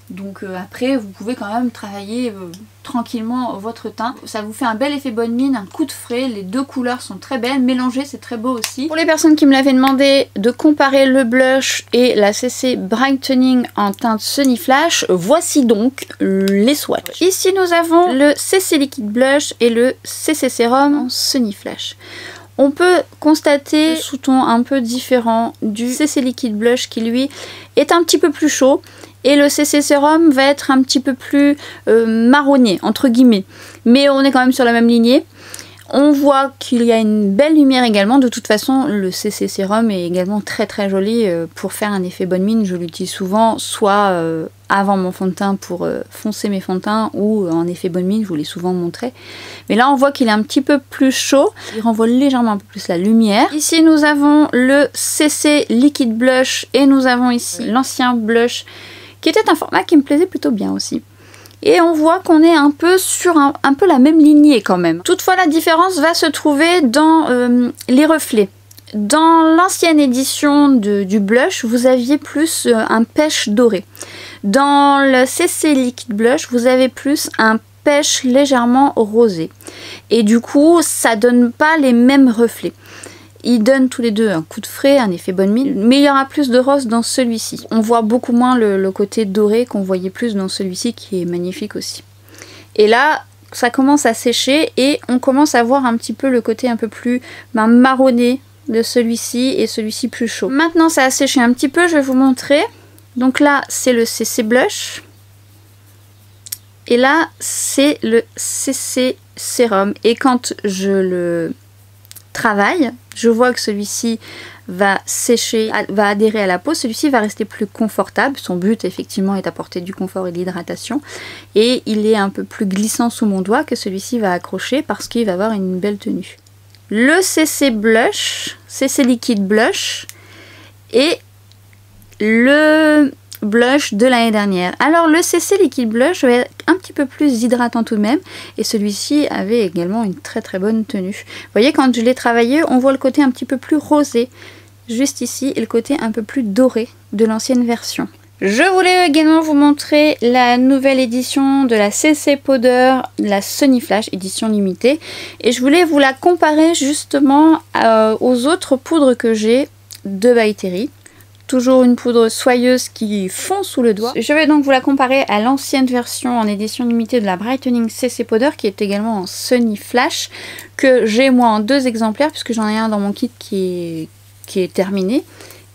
Donc après vous pouvez quand même travailler tranquillement votre teint. Ça vous fait un bel effet bonne mine, un coup de frais, les deux couleurs sont très belles, mélangées c'est très beau aussi. Pour les personnes qui me l'avaient demandé de comparer le blush et la CC Brightening en teinte Sunny Flash, voici donc les swatchs. Ici nous avons le CC Liquid Blush et le CC Serum en Sunny Flash. On peut constater le sous-ton un peu différent du CC Liquid Blush qui lui est un petit peu plus chaud. Et le CC Serum va être un petit peu plus marronné, entre guillemets. Mais on est quand même sur la même lignée. On voit qu'il y a une belle lumière également. De toute façon, le CC Serum est également très joli pour faire un effet bonne mine. Je l'utilise souvent, soit avant mon fond de teint pour foncer mes fonds de teint ou en effet bonne mine, je vous l'ai souvent montré. Mais là, on voit qu'il est un petit peu plus chaud. Il renvoie légèrement un peu plus la lumière. Ici, nous avons le CC Liquid Blush et nous avons ici l'ancien blush qui était un format qui me plaisait plutôt bien aussi. Et on voit qu'on est un peu sur un peu la même lignée quand même. Toutefois la différence va se trouver dans les reflets. Dans l'ancienne édition du blush, vous aviez plus un pêche doré. Dans le CC Liquid Blush, vous avez plus un pêche légèrement rosé. Et du coup, ça donne pas les mêmes reflets. Ils donnent tous les deux un coup de frais, un effet bonne mine, mais il y aura plus de rose dans celui-ci. On voit beaucoup moins le côté doré qu'on voyait plus dans celui-ci qui est magnifique aussi. Et là, ça commence à sécher et on commence à voir un petit peu le côté un peu plus marronné de celui-ci et celui-ci plus chaud. Maintenant ça a séché un petit peu, je vais vous montrer. Donc là c'est le CC Blush et là c'est le CC Serum. Et quand je le travaille, je vois que celui-ci va sécher, va adhérer à la peau, celui-ci va rester plus confortable. Son but effectivement est d'apporter du confort et de l'hydratation. Et il est un peu plus glissant sous mon doigt que celui-ci va accrocher parce qu'il va avoir une belle tenue. Le CC Blush, CC Liquid Blush et le blush de l'année dernière. Alors le CC Liquid Blush va être un petit peu plus hydratant tout de même et celui-ci avait également une très bonne tenue. Vous voyez, quand je l'ai travaillé, on voit le côté un petit peu plus rosé juste ici et le côté un peu plus doré de l'ancienne version. Je voulais également vous montrer la nouvelle édition de la CC Powder, la Sunny Flash édition limitée, et je voulais vous la comparer justement aux autres poudres que j'ai de By Terry. Toujours une poudre soyeuse qui fond sous le doigt. Je vais donc vous la comparer à l'ancienne version en édition limitée de la Brightening CC Powder qui est également en Sunny Flash, que j'ai moi en 2 exemplaires puisque j'en ai un dans mon kit qui est terminé.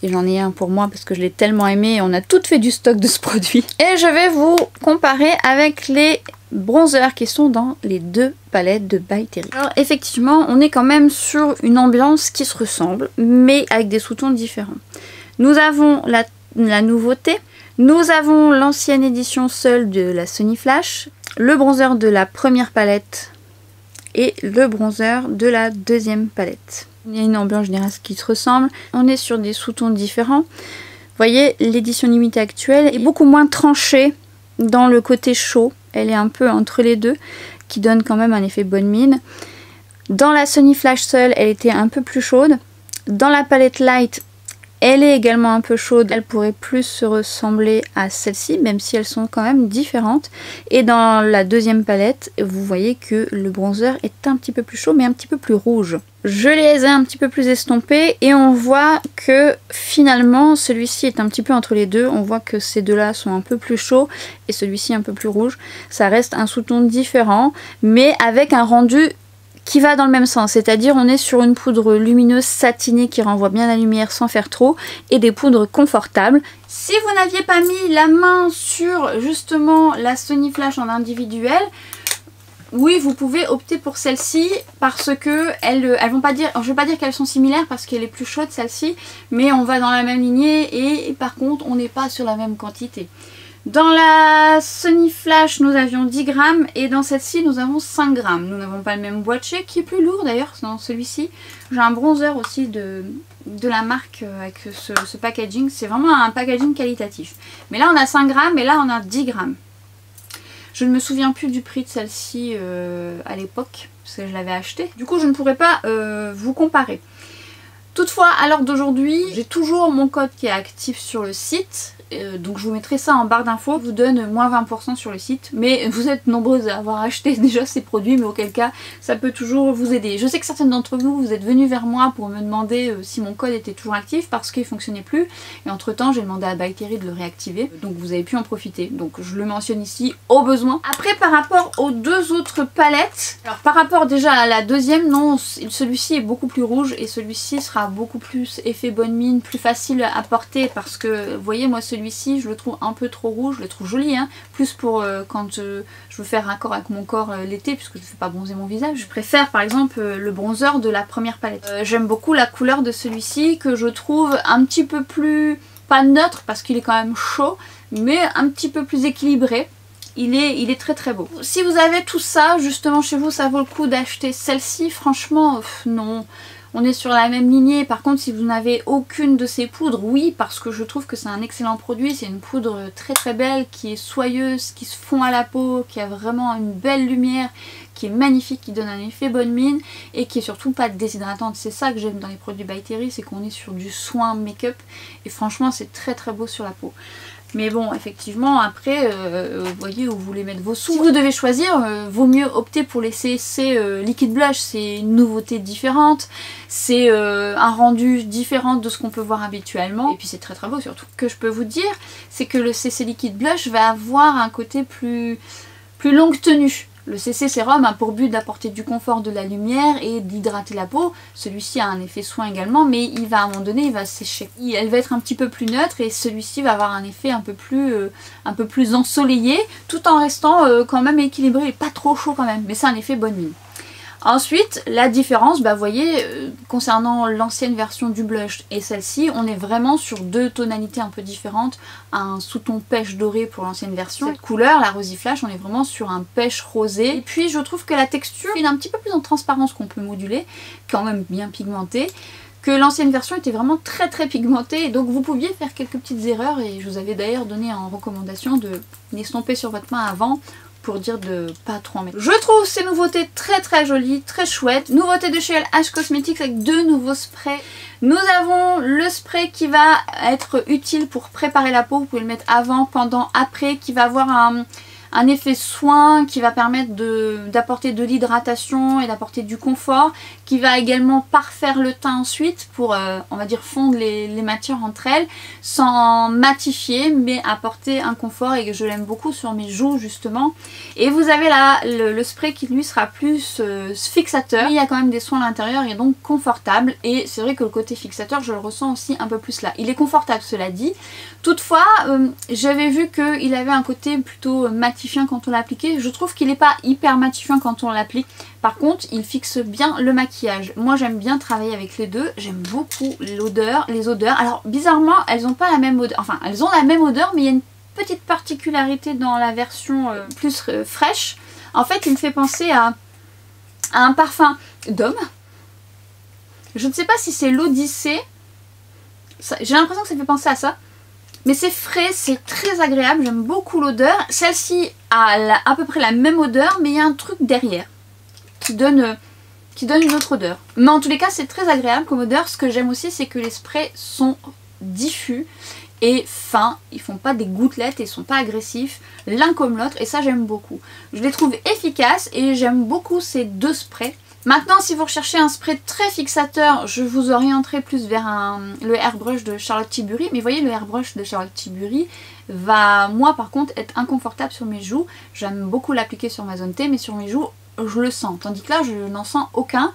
Et j'en ai un pour moi parce que je l'ai tellement aimé et on a toutes fait du stock de ce produit. Et je vais vous comparer avec les bronzers qui sont dans les 2 palettes de By Terry. Alors effectivement on est quand même sur une ambiance qui se ressemble mais avec des sous-tons différents. Nous avons la nouveauté, nous avons l'ancienne édition seule de la Sunny Flash, le bronzer de la première palette et le bronzer de la deuxième palette. Il y a une ambiance générale qui se ressemble, on est sur des sous-tons différents. Vous voyez, l'édition limitée actuelle est beaucoup moins tranchée dans le côté chaud, elle est un peu entre les deux, qui donne quand même un effet bonne mine. Dans la Sunny Flash seule, elle était un peu plus chaude. Dans la palette light, Elle est également un peu chaude, elle pourrait plus se ressembler à celle-ci, même si elles sont quand même différentes. Et dans la deuxième palette, vous voyez que le bronzer est un petit peu plus chaud, mais un petit peu plus rouge. Je les ai un petit peu plus estompés et on voit que finalement celui-ci est un petit peu entre les deux. On voit que ces deux-là sont un peu plus chauds et celui-ci un peu plus rouge. Ça reste un sous-ton différent, mais avec un rendu qui va dans le même sens, c'est-à-dire on est sur une poudre lumineuse satinée qui renvoie bien la lumière sans faire trop et des poudres confortables. Si vous n'aviez pas mis la main sur justement la Sony Flash en individuel, oui, vous pouvez opter pour celle-ci parce que elles vont pas dire, je vais pas dire qu'elles sont similaires parce qu'elle est plus chaude celle-ci, mais on va dans la même lignée et par contre on n'est pas sur la même quantité. Dans la Sony Flash, nous avions 10 grammes et dans celle-ci, nous avons 5 grammes. Nous n'avons pas le même boîtier qui est plus lourd d'ailleurs dans celui-ci. J'ai un bronzer aussi de la marque avec ce packaging. C'est vraiment un packaging qualitatif. Mais là, on a 5 grammes et là, on a 10 grammes. Je ne me souviens plus du prix de celle-ci à l'époque parce que je l'avais achetée. Du coup, je ne pourrais pas vous comparer. Toutefois, à l'heure d'aujourd'hui, j'ai toujours mon code qui est actif sur le site. Donc je vous mettrai ça en barre d'infos, je vous donne moins 20% sur le site, mais vous êtes nombreuses à avoir acheté déjà ces produits, mais auquel cas ça peut toujours vous aider. Je sais que certaines d'entre vous, vous êtes venues vers moi pour me demander si mon code était toujours actif parce qu'il ne fonctionnait plus, et entre temps j'ai demandé à By Terry de le réactiver, donc vous avez pu en profiter, donc je le mentionne ici au besoin. Après par rapport aux deux autres palettes, alors par rapport déjà à la deuxième, non, celui-ci est beaucoup plus rouge et celui-ci sera beaucoup plus effet bonne mine, plus facile à porter parce que vous voyez moi celui-ci je le trouve un peu trop rouge, je le trouve joli hein, plus pour quand je veux faire raccord avec mon corps l'été puisque je ne fais pas bronzer mon visage. Je préfère par exemple le bronzer de la première palette. J'aime beaucoup la couleur de celui-ci que je trouve un petit peu plus, pas neutre parce qu'il est quand même chaud, mais un petit peu plus équilibré. Il est très très beau. Si vous avez tout ça justement chez vous, ça vaut le coup d'acheter celle-ci. Franchement non. On est sur la même lignée. Par contre, si vous n'avez aucune de ces poudres, oui, parce que je trouve que c'est un excellent produit. C'est une poudre très très belle, qui est soyeuse, qui se fond à la peau, qui a vraiment une belle lumière, qui est magnifique, qui donne un effet bonne mine et qui est surtout pas déshydratante. C'est ça que j'aime dans les produits By Terry, c'est qu'on est sur du soin make-up et franchement c'est très très beau sur la peau. Mais bon, effectivement, après, vous voyez où vous voulez mettre vos sous. Si vous devez choisir, vaut mieux opter pour les CC Liquid Blush. C'est une nouveauté différente, c'est un rendu différent de ce qu'on peut voir habituellement. Et puis c'est très très beau surtout. Ce que je peux vous dire, c'est que le CC Liquid Blush va avoir un côté plus longue tenue. Le CC Sérum a pour but d'apporter du confort, de la lumière et d'hydrater la peau. Celui-ci a un effet soin également, mais il va à un moment donné, il va sécher. Elle va être un petit peu plus neutre et celui-ci va avoir un effet un peu plus ensoleillé, tout en restant quand même équilibré et pas trop chaud quand même. Mais c'est un effet bonne mine. Ensuite, la différence, vous voyez, concernant l'ancienne version du blush et celle-ci, on est vraiment sur deux tonalités un peu différentes. Un sous-ton pêche doré pour l'ancienne version. Cette couleur, la Rosy Flash, on est vraiment sur un pêche rosé. Et puis je trouve que la texture est un petit peu plus en transparence qu'on peut moduler, quand même bien pigmentée. Que l'ancienne version était vraiment très très pigmentée, donc vous pouviez faire quelques petites erreurs et je vous avais d'ailleurs donné en recommandation de l'estomper sur votre main avant pour dire de pas trop en mettre. Je trouve ces nouveautés très très jolies, très chouettes. Nouveauté de chez LH Cosmetics avec deux nouveaux sprays. Nous avons le spray qui va être utile pour préparer la peau, vous pouvez le mettre avant, pendant, après, qui va avoir un effet soin qui va permettre d'apporter de l'hydratation et d'apporter du confort, qui va également parfaire le teint ensuite pour, on va dire, fondre les matières entre elles sans matifier, mais apporter un confort et que je l'aime beaucoup sur mes joues justement. Et vous avez là le spray qui lui sera plus fixateur. Il y a quand même des soins à l'intérieur et donc confortable, et c'est vrai que le côté fixateur je le ressens aussi un peu plus là. Il est confortable cela dit. Toutefois, j'avais vu qu'il avait un côté plutôt matifiant quand on l'appliquait. Je trouve qu'il n'est pas hyper matifiant quand on l'applique. Par contre, il fixe bien le maquillage. Moi, j'aime bien travailler avec les deux. J'aime beaucoup l'odeur, les odeurs. Alors, bizarrement, elles n'ont pas la même odeur. Enfin, elles ont la même odeur, mais il y a une petite particularité dans la version plus fraîche. En fait, il me fait penser à un parfum d'homme. Je ne sais pas si c'est l'Odyssée. J'ai l'impression que ça fait penser à ça. Mais c'est frais, c'est très agréable, j'aime beaucoup l'odeur. Celle-ci a à peu près la même odeur, mais il y a un truc derrière qui donne une autre odeur. Mais en tous les cas, c'est très agréable comme odeur. Ce que j'aime aussi, c'est que les sprays sont diffus et fins, ils font pas des gouttelettes et ils sont pas agressifs l'un comme l'autre et ça j'aime beaucoup. Je les trouve efficaces et j'aime beaucoup ces deux sprays. Maintenant si vous recherchez un spray très fixateur, je vous orienterai plus vers le airbrush de Charlotte Tilbury. Mais vous voyez, le airbrush de Charlotte Tilbury va, moi par contre, être inconfortable sur mes joues. J'aime beaucoup l'appliquer sur ma zone T, mais sur mes joues, je le sens. Tandis que là, je n'en sens aucun.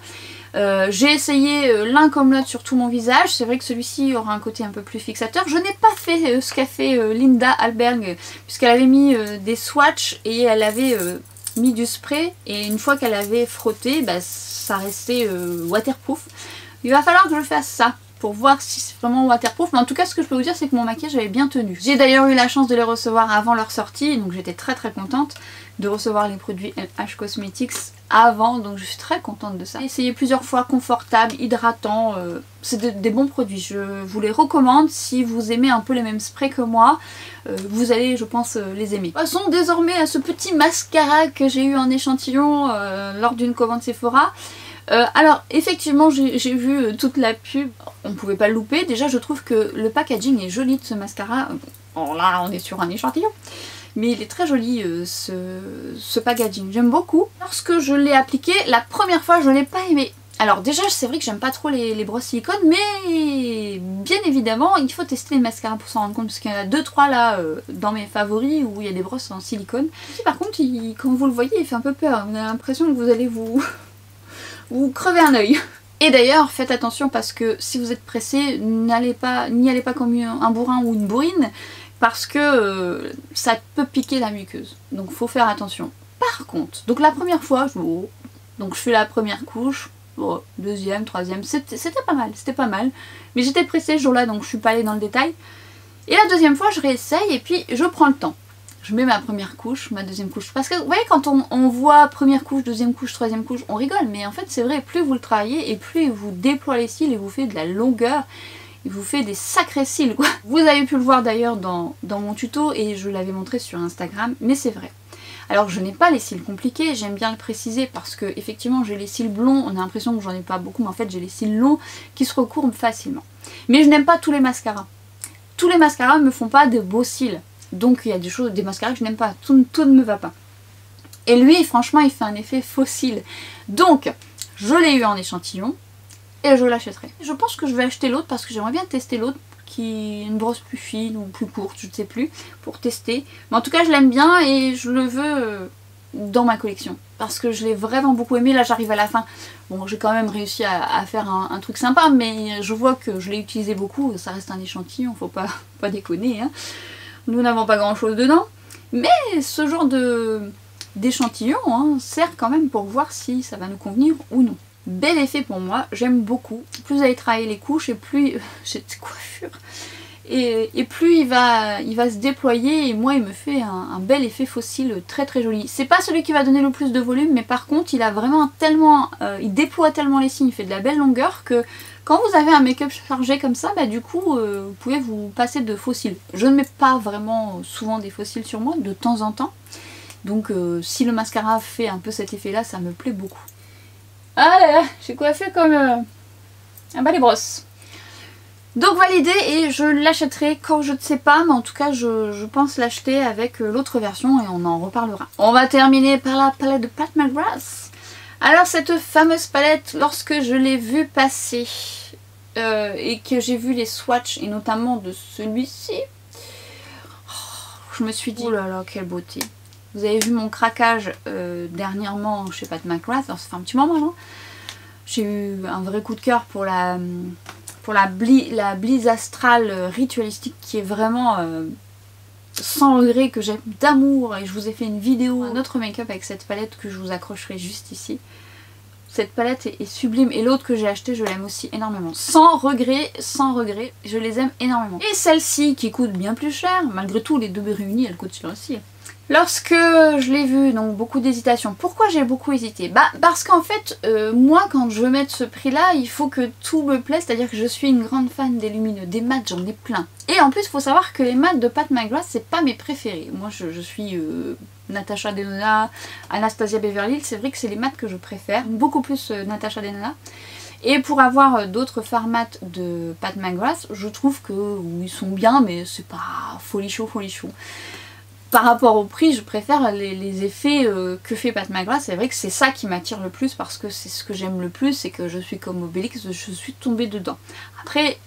J'ai essayé l'un comme l'autre sur tout mon visage. C'est vrai que celui-ci aura un côté un peu plus fixateur. Je n'ai pas fait ce qu'a fait Linda Alberg, puisqu'elle avait mis des swatchs et elle avait... mis du spray et une fois qu'elle avait frotté, bah, ça restait waterproof. Il va falloir que je fasse ça pour voir si c'est vraiment waterproof, mais en tout cas ce que je peux vous dire c'est que mon maquillage avait bien tenu. J'ai d'ailleurs eu la chance de les recevoir avant leur sortie, donc j'étais très contente de recevoir les produits LH Cosmetics avant, donc je suis très contente de ça. J'ai essayé plusieurs fois, confortable, hydratant, c'est des bons produits, je vous les recommande. Si vous aimez un peu les mêmes sprays que moi, vous allez je pense les aimer. Passons désormais à ce petit mascara que j'ai eu en échantillon lors d'une commande Sephora. Alors effectivement j'ai vu toute la pub, on pouvait pas le louper. Déjà je trouve que le packaging est joli de ce mascara. Bon là on est sur un échantillon, mais il est très joli ce packaging, j'aime beaucoup. Lorsque je l'ai appliqué, la première fois je l'ai pas aimé. Alors déjà c'est vrai que j'aime pas trop les brosses silicone, mais bien évidemment il faut tester les mascaras pour s'en rendre compte, parce qu'il y en a 2-3 là dans mes favoris où il y a des brosses en silicone. Ici par contre quand vous le voyez il fait un peu peur, on a l'impression que vous allez vous crevez un œil. Et d'ailleurs faites attention parce que si vous êtes pressé, n'y allez pas comme un bourrin ou une bourrine, parce que ça peut piquer la muqueuse, donc faut faire attention. Par contre, donc la première fois, donc je fais la première couche, deuxième, troisième, c'était pas mal, mais j'étais pressée ce jour-là donc je suis pas allée dans le détail. Et la deuxième fois je réessaye et puis je prends le temps. Je mets ma première couche, ma deuxième couche. Parce que vous voyez quand on voit première couche, deuxième couche, troisième couche, on rigole. Mais en fait c'est vrai, plus vous le travaillez et plus il vous déploie les cils et vous fait de la longueur. Il vous fait des sacrés cils quoi. Vous avez pu le voir d'ailleurs dans mon tuto et je l'avais montré sur Instagram. Mais c'est vrai. Alors je n'ai pas les cils compliqués, j'aime bien le préciser parce que effectivement j'ai les cils blonds. On a l'impression que j'en ai pas beaucoup mais en fait j'ai les cils longs qui se recourbent facilement. Mais je n'aime pas tous les mascaras. Tous les mascaras ne me font pas de beaux cils. Donc il y a des mascaras que je n'aime pas, tout ne me va pas. Et lui franchement il fait un effet faux cils. Donc je l'ai eu en échantillon et je l'achèterai. Je pense que je vais acheter l'autre parce que j'aimerais bien tester l'autre qui est une brosse plus fine ou plus courte, je ne sais plus, pour tester. Mais en tout cas je l'aime bien et je le veux dans ma collection. Parce que je l'ai vraiment beaucoup aimé, là j'arrive à la fin. Bon j'ai quand même réussi à faire un truc sympa mais je vois que je l'ai utilisé beaucoup, ça reste un échantillon, faut pas déconner hein. Nous n'avons pas grand chose dedans, mais ce genre d'échantillon hein, sert quand même pour voir si ça va nous convenir ou non. Bel effet pour moi, j'aime beaucoup. Plus vous allez travailler les couches et plus j'ai de coiffure et plus il va se déployer et moi il me fait un bel effet fossile très joli. C'est pas celui qui va donner le plus de volume mais par contre il a vraiment tellement, il déploie tellement les cils, il fait de la belle longueur que quand vous avez un make-up chargé comme ça, bah du coup vous pouvez vous passer de faux cils. Je ne mets pas vraiment souvent des faux cils sur moi, de temps en temps. Donc si le mascara fait un peu cet effet là, ça me plaît beaucoup. Ah là là, j'ai coiffé comme un balai brosse. Donc validé et je l'achèterai quand je ne sais pas, mais en tout cas je pense l'acheter avec l'autre version et on en reparlera. On va terminer par la palette de Pat McGrath. Alors cette fameuse palette, lorsque je l'ai vue passer et que j'ai vu les swatchs et notamment de celui-ci, je me suis dit oh là là quelle beauté. Vous avez vu mon craquage dernièrement chez Pat McGrath, alors ça fait un petit moment maintenant. J'ai eu un vrai coup de cœur pour la Bliss Astral ritualistique qui est vraiment sans regret, que j'aime d'amour et je vous ai fait une vidéo, un autre make-up avec cette palette que je vous accrocherai juste ici. Cette palette est sublime et l'autre que j'ai acheté je l'aime aussi énormément. Sans regret, je les aime énormément. Et celle-ci qui coûte bien plus cher, malgré tout les deux réunis elles coûtent cher aussi. Lorsque je l'ai vue, donc beaucoup d'hésitation. Pourquoi j'ai beaucoup hésité? Bah parce qu'en fait, moi quand je veux mettre ce prix là, il faut que tout me plaise, c'est-à-dire que je suis une grande fan des lumineux, des mats, j'en ai plein. Et en plus, il faut savoir que les mats de Pat McGrath, c'est pas mes préférés. Moi je suis Natasha Denona, Anastasia Beverly Hills, c'est vrai que c'est les mats que je préfère, beaucoup plus Natasha Denona. Et pour avoir d'autres fards mat de Pat McGrath, je trouve que ils sont bien, mais c'est pas folichon. Par rapport au prix, je préfère les effets que fait Pat McGrath. C'est vrai que c'est ça qui m'attire le plus parce que c'est ce que j'aime le plus et que je suis comme Obélix, je suis tombée dedans. Après,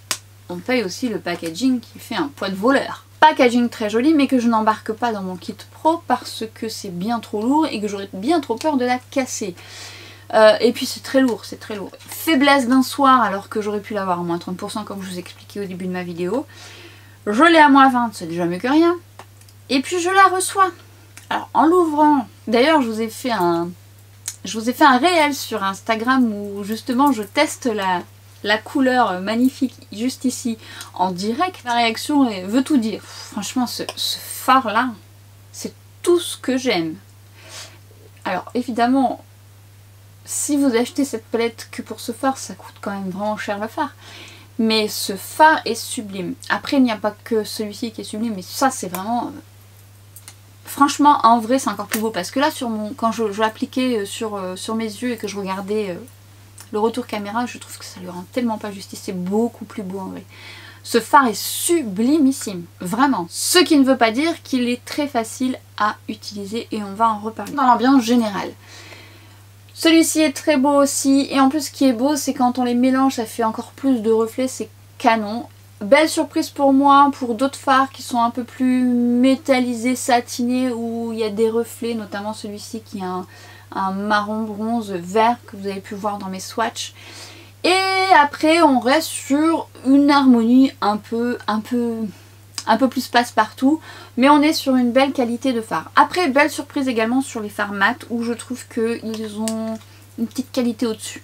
on paye aussi le packaging qui fait un poids de voleur. Packaging très joli mais que je n'embarque pas dans mon kit pro parce que c'est bien trop lourd et que j'aurais bien trop peur de la casser. Et puis c'est très lourd, c'est très lourd. Faiblesse d'un soir alors que j'aurais pu l'avoir à moins 30% comme je vous expliquais au début de ma vidéo. Je l'ai à moins 20, c'est déjà mieux que rien. Et puis je la reçois. Alors en l'ouvrant, d'ailleurs je vous ai fait un réel sur Instagram où justement je teste la couleur magnifique juste ici en direct. La réaction veut tout dire. Franchement ce fard là, c'est tout ce que j'aime. Alors évidemment, si vous achetez cette palette que pour ce fard, ça coûte quand même vraiment cher le fard. Mais ce fard est sublime. Après il n'y a pas que celui-ci qui est sublime, mais ça c'est vraiment... Franchement, en vrai, c'est encore plus beau parce que là, quand je l'appliquais sur mes yeux et que je regardais le retour caméra, je trouve que ça lui rend tellement pas justice. C'est beaucoup plus beau en vrai. Ce fard est sublimissime, vraiment. Ce qui ne veut pas dire qu'il est très facile à utiliser et on va en reparler dans l'ambiance générale. Celui-ci est très beau aussi et en plus, ce qui est beau, c'est quand on les mélange, ça fait encore plus de reflets, c'est canon. Belle surprise pour moi, pour d'autres fards qui sont un peu plus métallisés, satinés, où il y a des reflets, notamment celui-ci qui a un marron bronze vert que vous avez pu voir dans mes swatchs. Et après on reste sur une harmonie un peu plus passe-partout, mais on est sur une belle qualité de fard. Après, belle surprise également sur les fards mat, où je trouve qu'ils ont une petite qualité au-dessus.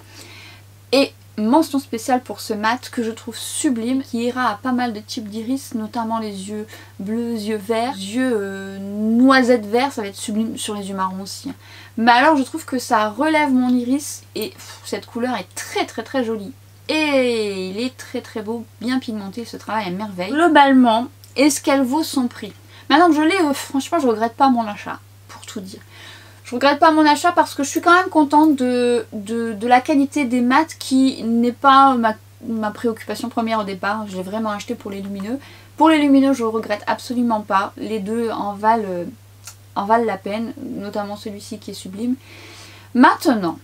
Et mention spéciale pour ce mat que je trouve sublime, qui ira à pas mal de types d'iris, notamment les yeux bleus, yeux verts, yeux noisettes verts, ça va être sublime sur les yeux marrons aussi. Mais alors je trouve que ça relève mon iris et cette couleur est très jolie. Et il est très beau, bien pigmenté, ce travail à merveille. Globalement, est-ce qu'elle vaut son prix? Maintenant que je l'ai, franchement je regrette pas mon achat, pour tout dire. Je regrette pas mon achat parce que je suis quand même contente de la qualité des mats qui n'est pas ma préoccupation première au départ. Je l'ai vraiment acheté pour les lumineux. Pour les lumineux, je regrette absolument pas. Les deux en valent la peine, notamment celui-ci qui est sublime. Maintenant,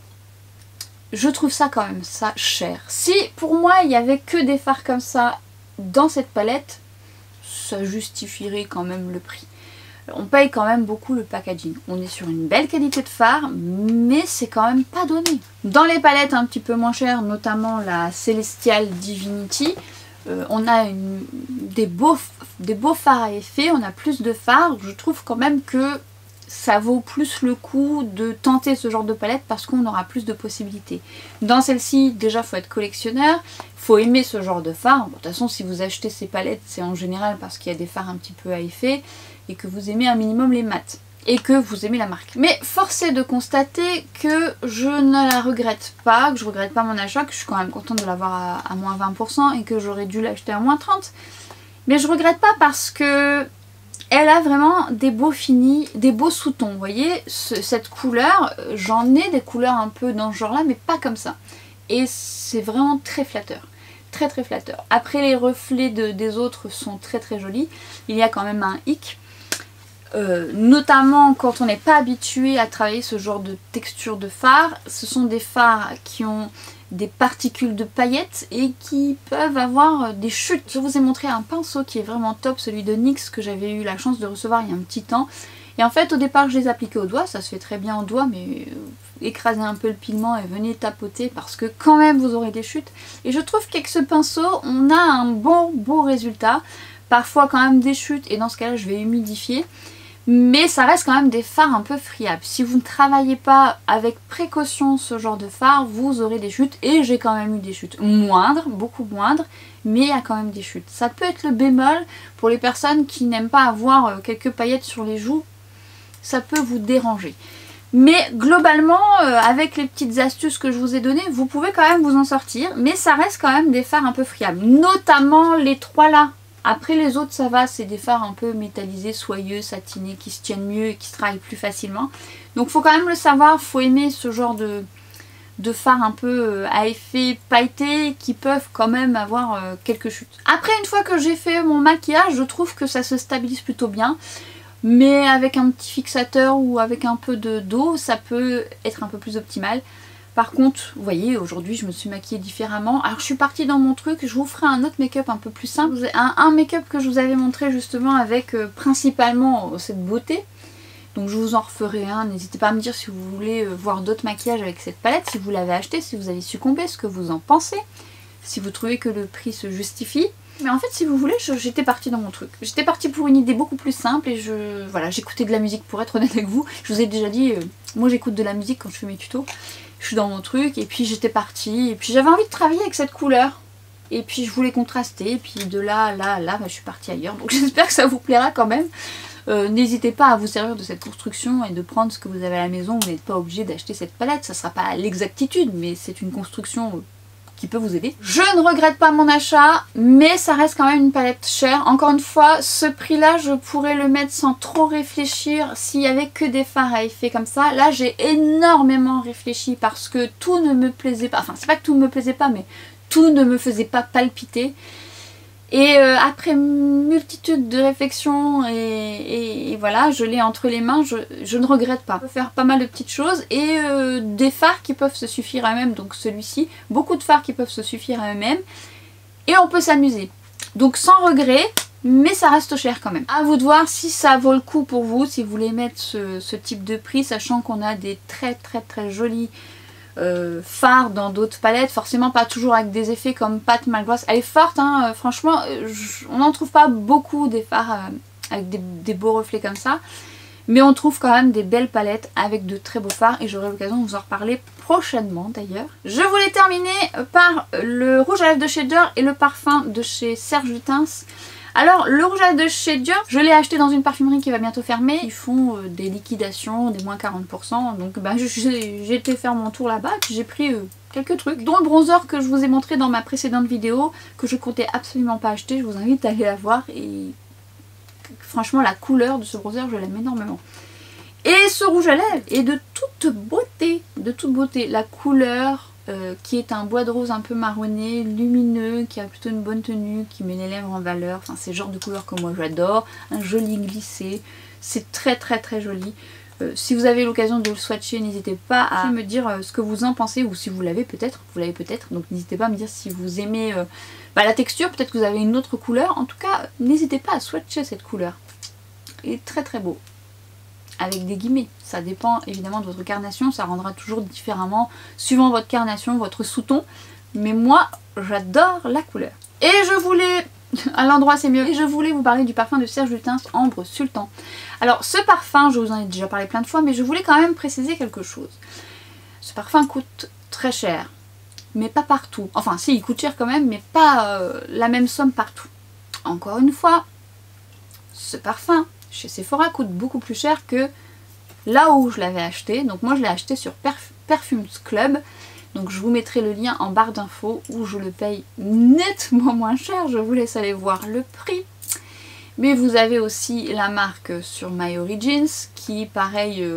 je trouve ça quand même ça cher. Si pour moi il n'y avait que des fards comme ça dans cette palette, ça justifierait quand même le prix. On paye quand même beaucoup le packaging. On est sur une belle qualité de fard, mais c'est quand même pas donné. Dans les palettes un petit peu moins chères, notamment la Celestial Divinity, on a des beaux fards à effet, on a plus de fards. Je trouve quand même que ça vaut plus le coup de tenter ce genre de palette parce qu'on aura plus de possibilités. Dans celle-ci, déjà, il faut être collectionneur, il faut aimer ce genre de fard. Bon, de toute façon, si vous achetez ces palettes, c'est en général parce qu'il y a des fards un petit peu à effet et que vous aimez un minimum les mats et que vous aimez la marque. Mais force est de constater que je ne la regrette pas, que je regrette pas mon achat, que je suis quand même contente de l'avoir à moins 20% et que j'aurais dû l'acheter à moins 30%. Mais je regrette pas parce que elle a vraiment des beaux finis, des beaux sous-tons. Vous voyez, cette couleur, j'en ai des couleurs un peu dans ce genre-là, mais pas comme ça. Et c'est vraiment très flatteur. Très flatteur. Après, les reflets des autres sont très jolis. Il y a quand même un hic. Notamment quand on n'est pas habitué à travailler ce genre de texture de fard. Ce sont des fards qui ont des particules de paillettes et qui peuvent avoir des chutes. Je vous ai montré un pinceau qui est vraiment top, celui de NYX que j'avais eu la chance de recevoir il y a un petit temps. Et en fait au départ je les appliquais au doigt, ça se fait très bien au doigt, mais écrasez un peu le pigment et venez tapoter parce que quand même vous aurez des chutes. Et je trouve qu'avec ce pinceau on a un beau résultat. Parfois quand même des chutes et dans ce cas là je vais humidifier. Mais ça reste quand même des fards un peu friables. Si vous ne travaillez pas avec précaution ce genre de fard, vous aurez des chutes. Et j'ai quand même eu des chutes moindres, beaucoup moindres, mais il y a quand même des chutes. Ça peut être le bémol pour les personnes qui n'aiment pas avoir quelques paillettes sur les joues. Ça peut vous déranger. Mais globalement, avec les petites astuces que je vous ai données, vous pouvez quand même vous en sortir. Mais ça reste quand même des fards un peu friables. Notamment les trois là. Après les autres ça va, c'est des fards un peu métallisés, soyeux, satinés, qui se tiennent mieux et qui se travaillent plus facilement. Donc faut quand même le savoir, faut aimer ce genre de fards un peu à effet pailleté qui peuvent quand même avoir quelques chutes. Après, une fois que j'ai fait mon maquillage, je trouve que ça se stabilise plutôt bien. Mais avec un petit fixateur ou avec un peu d'eau, ça peut être un peu plus optimal. Par contre, vous voyez, aujourd'hui je me suis maquillée différemment. Alors je suis partie dans mon truc, je vous ferai un autre make-up un peu plus simple. Un make-up que je vous avais montré justement avec principalement cette beauté. Donc je vous en referai un, n'hésitez pas à me dire si vous voulez voir d'autres maquillages avec cette palette, si vous l'avez acheté, si vous avez succombé, ce que vous en pensez, si vous trouvez que le prix se justifie. Mais en fait si vous voulez, j'étais partie dans mon truc. J'étais partie pour une idée beaucoup plus simple et voilà, j'écoutais de la musique pour être honnête avec vous. Je vous ai déjà dit, moi j'écoute de la musique quand je fais mes tutos. Je suis dans mon truc et puis j'étais partie et puis j'avais envie de travailler avec cette couleur. Et puis je voulais contraster et puis de là, bah, je suis partie ailleurs. Donc j'espère que ça vous plaira quand même. N'hésitez pas à vous servir de cette construction et de prendre ce que vous avez à la maison. Vous n'êtes pas obligé d'acheter cette palette, ça ne sera pas à l'exactitude, mais c'est une construction qui peut vous aider. Je ne regrette pas mon achat, mais ça reste quand même une palette chère. Encore une fois, ce prix-là, je pourrais le mettre sans trop réfléchir s'il n'y avait que des fards à effet comme ça. Là, j'ai énormément réfléchi parce que tout ne me plaisait pas. Enfin, c'est pas que tout ne me plaisait pas, mais tout ne me faisait pas palpiter. Et après multitude de réflexions et voilà, je l'ai entre les mains, je ne regrette pas. On peut faire pas mal de petites choses et des fards qui peuvent se suffire à eux-mêmes, donc celui-ci, beaucoup de fards qui peuvent se suffire à eux-mêmes et on peut s'amuser. Donc sans regret, mais ça reste cher quand même. À vous de voir si ça vaut le coup pour vous, si vous voulez mettre ce type de prix, sachant qu'on a des très jolis fards dans d'autres palettes, forcément pas toujours avec des effets comme Pat Malgloss. Elle est forte, hein, franchement, on n'en trouve pas beaucoup des fards avec des beaux reflets comme ça, mais on trouve quand même des belles palettes avec de très beaux fards et j'aurai l'occasion de vous en reparler prochainement d'ailleurs. Je voulais terminer par le rouge à lèvres de chez Dior et le parfum de chez Serge Lutens. Alors le rouge à lèvres de chez Dior, je l'ai acheté dans une parfumerie qui va bientôt fermer. Ils font des liquidations, des moins 40%. Donc bah, j'ai été faire mon tour là-bas, j'ai pris quelques trucs. Dont le bronzer que je vous ai montré dans ma précédente vidéo, que je comptais absolument pas acheter. Je vous invite à aller la voir. Et franchement la couleur de ce bronzer, je l'aime énormément. Et ce rouge à lèvres est de toute beauté. De toute beauté. La couleur... qui est un bois de rose un peu marronné, lumineux, qui a plutôt une bonne tenue, qui met les lèvres en valeur. Enfin, c'est le genre de couleur que moi j'adore. Un joli glissé. C'est très joli. Si vous avez l'occasion de le swatcher, n'hésitez pas à me dire ce que vous en pensez, ou si vous l'avez peut-être. Vous l'avez peut-être, donc n'hésitez pas à me dire si vous aimez la texture. Peut-être que vous avez une autre couleur. En tout cas, n'hésitez pas à swatcher cette couleur. Il est très beau. Avec des guillemets, ça dépend évidemment de votre carnation, ça rendra toujours différemment suivant votre carnation, votre sous-ton, mais moi j'adore la couleur. Et je voulais, à l'endroit c'est mieux, et je voulais vous parler du parfum de Serge Lutens Ambre Sultan. Alors ce parfum, je vous en ai déjà parlé plein de fois, mais je voulais quand même préciser quelque chose. Ce parfum coûte très cher, mais pas partout. Enfin si, il coûte cher quand même, mais pas la même somme partout. Encore une fois, ce parfum chez Sephora coûte beaucoup plus cher que là où je l'avais acheté. Donc moi je l'ai acheté sur Perfumes Club. Donc je vous mettrai le lien en barre d'infos où je le paye nettement moins cher. Je vous laisse aller voir le prix. Mais vous avez aussi la marque sur My Origins qui pareil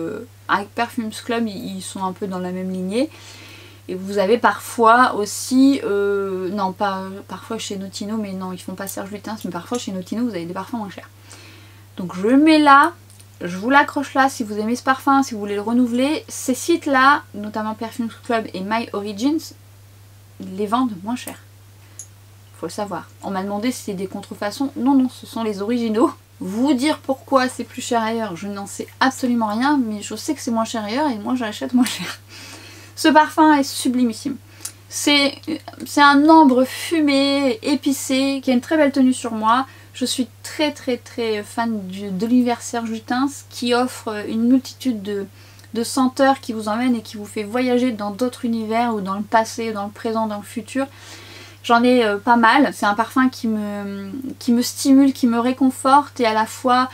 avec Perfumes Club ils sont un peu dans la même lignée. Et vous avez parfois aussi, non pas parfois chez Notino, mais non ils font pas Serge Lutens, mais parfois chez Notino vous avez des parfums moins chers. Donc je le mets là, je vous l'accroche là si vous aimez ce parfum, si vous voulez le renouveler. Ces sites là, notamment Perfumes Club et My Origins, les vendent moins cher. Faut le savoir. On m'a demandé si c'est des contrefaçons. Non, ce sont les originaux. Vous dire pourquoi c'est plus cher ailleurs, je n'en sais absolument rien, mais je sais que c'est moins cher ailleurs et moi j'achète moins cher. Ce parfum est sublimissime. C'est un ambre fumé, épicé, qui a une très belle tenue sur moi. Je suis très fan de l'univers Serge Lutens qui offre une multitude de senteurs qui vous emmènent et qui vous fait voyager dans d'autres univers ou dans le passé, dans le présent, dans le futur. J'en ai pas mal. C'est un parfum qui me stimule, qui me réconforte et à la fois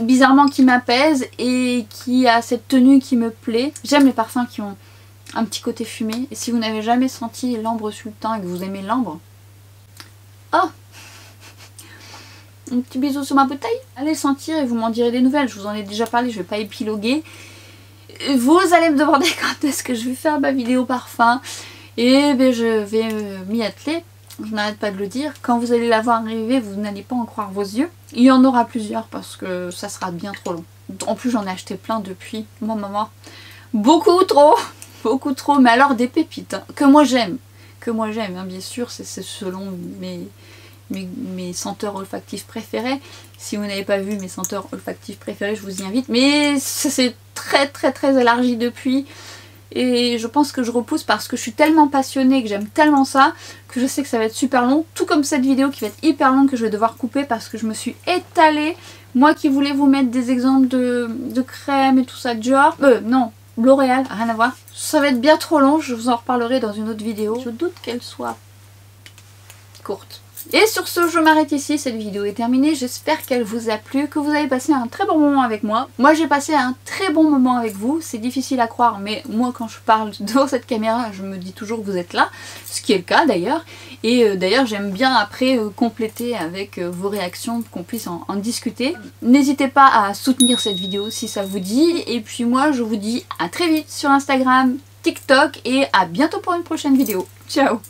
bizarrement qui m'apaise et qui a cette tenue qui me plaît. J'aime les parfums qui ont un petit côté fumé. Et si vous n'avez jamais senti l'ambre sultan et que vous aimez l'ambre, oh, un petit bisou sur ma bouteille. Allez le sentir et vous m'en direz des nouvelles. Je vous en ai déjà parlé, je vais pas épiloguer. vous allez me demander quand est-ce que je vais faire ma vidéo parfum. Et ben, je vais m'y atteler. Je n'arrête pas de le dire. Quand vous allez la voir arriver, vous n'allez pas en croire vos yeux. Il y en aura plusieurs parce que ça sera bien trop long. En plus, j'en ai acheté plein depuis. Moi, maman. Beaucoup trop. Beaucoup trop. Mais alors des pépites. Hein, que moi j'aime. Que moi j'aime. Hein, bien sûr, c'est selon mes senteurs olfactives préférées. Si vous n'avez pas vu mes senteurs olfactives préférées, je vous y invite. Mais ça s'est très élargi depuis. Et je pense que je repousse parce que je suis tellement passionnée, que j'aime tellement ça, que je sais que ça va être super long. Tout comme cette vidéo qui va être hyper longue, que je vais devoir couper parce que je me suis étalée. Moi qui voulais vous mettre des exemples de crème et tout ça, Dior. Non, L'Oréal, rien à voir. Ça va être bien trop long, je vous en reparlerai dans une autre vidéo. Je doute qu'elle soit courte. Et sur ce, je m'arrête ici, cette vidéo est terminée, j'espère qu'elle vous a plu, que vous avez passé un très bon moment avec moi. Moi j'ai passé un très bon moment avec vous, c'est difficile à croire, mais moi quand je parle devant cette caméra, je me dis toujours que vous êtes là, ce qui est le cas d'ailleurs. Et d'ailleurs j'aime bien après compléter avec vos réactions, qu'on puisse en discuter. N'hésitez pas à soutenir cette vidéo si ça vous dit, et puis moi je vous dis à très vite sur Instagram, TikTok, et à bientôt pour une prochaine vidéo. Ciao!